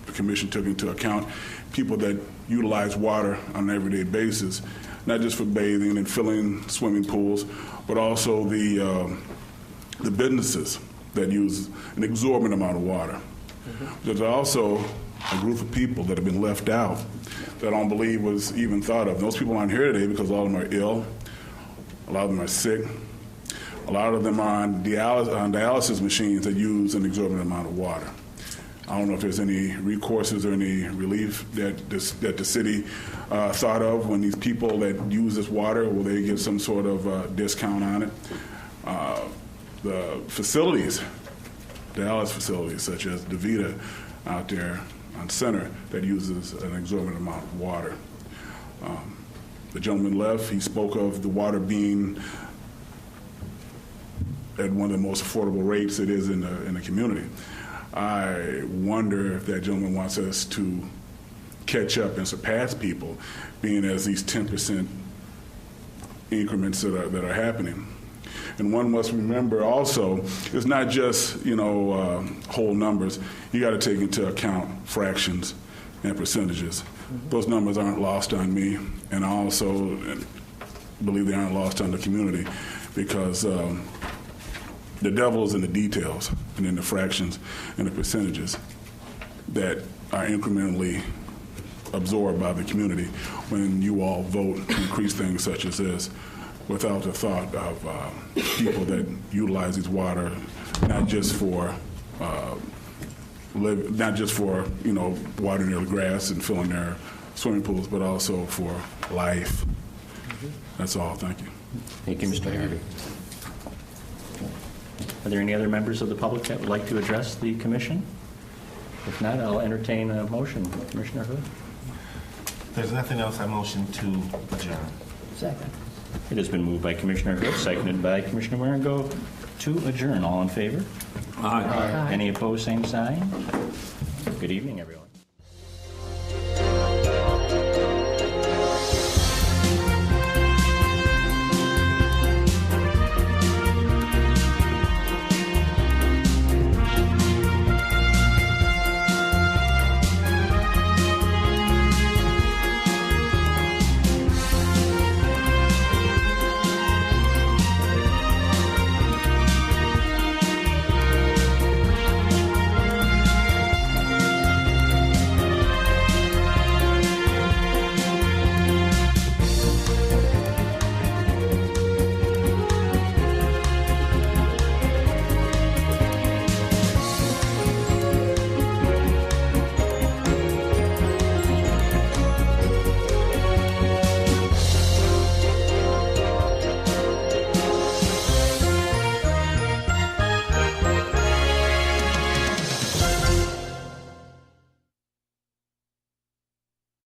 [SPEAKER 22] the commission took into account people that utilize water on an everyday basis, not just for bathing and filling swimming pools, but also the businesses that use an exorbitant amount of water. There's also a group of people that have been left out that I don't believe was even thought of. Those people aren't here today because a lot of them are ill, a lot of them are sick, a lot of them are on dialysis machines that use an exorbitant amount of water. I don't know if there's any recourses or any relief that the city thought of when these people that use this water, will they get some sort of discount on it? The facilities, dialysis facilities such as DeVita out there on Center that uses an exorbitant amount of water. The gentleman left, he spoke of the water being at one of the most affordable rates it is in the community. I wonder if that gentleman wants us to catch up and surpass people, being as these 10% increments that are happening. And one must remember also, it's not just whole numbers. You got to take into account fractions and percentages. Those numbers aren't lost on me, and I also believe they aren't lost on the community, because the devil is in the details and in the fractions and the percentages that are incrementally absorbed by the community when you all vote to increase things such as this without the thought of people that utilize these water not just for watering their grass and filling their swimming pools, but also for life. That's all. Thank you.
[SPEAKER 8] Thank you, Mr. Harvey. Are there any other members of the public that would like to address the commission? If not, I'll entertain a motion. Commissioner Hood?
[SPEAKER 12] If there's nothing else, I motion to adjourn.
[SPEAKER 15] Second.
[SPEAKER 8] It has been moved by Commissioner Hood, seconded by Commissioner Waringo to adjourn. All in favor?
[SPEAKER 15] Aye.
[SPEAKER 8] Any opposed, same sign. Good evening, everyone.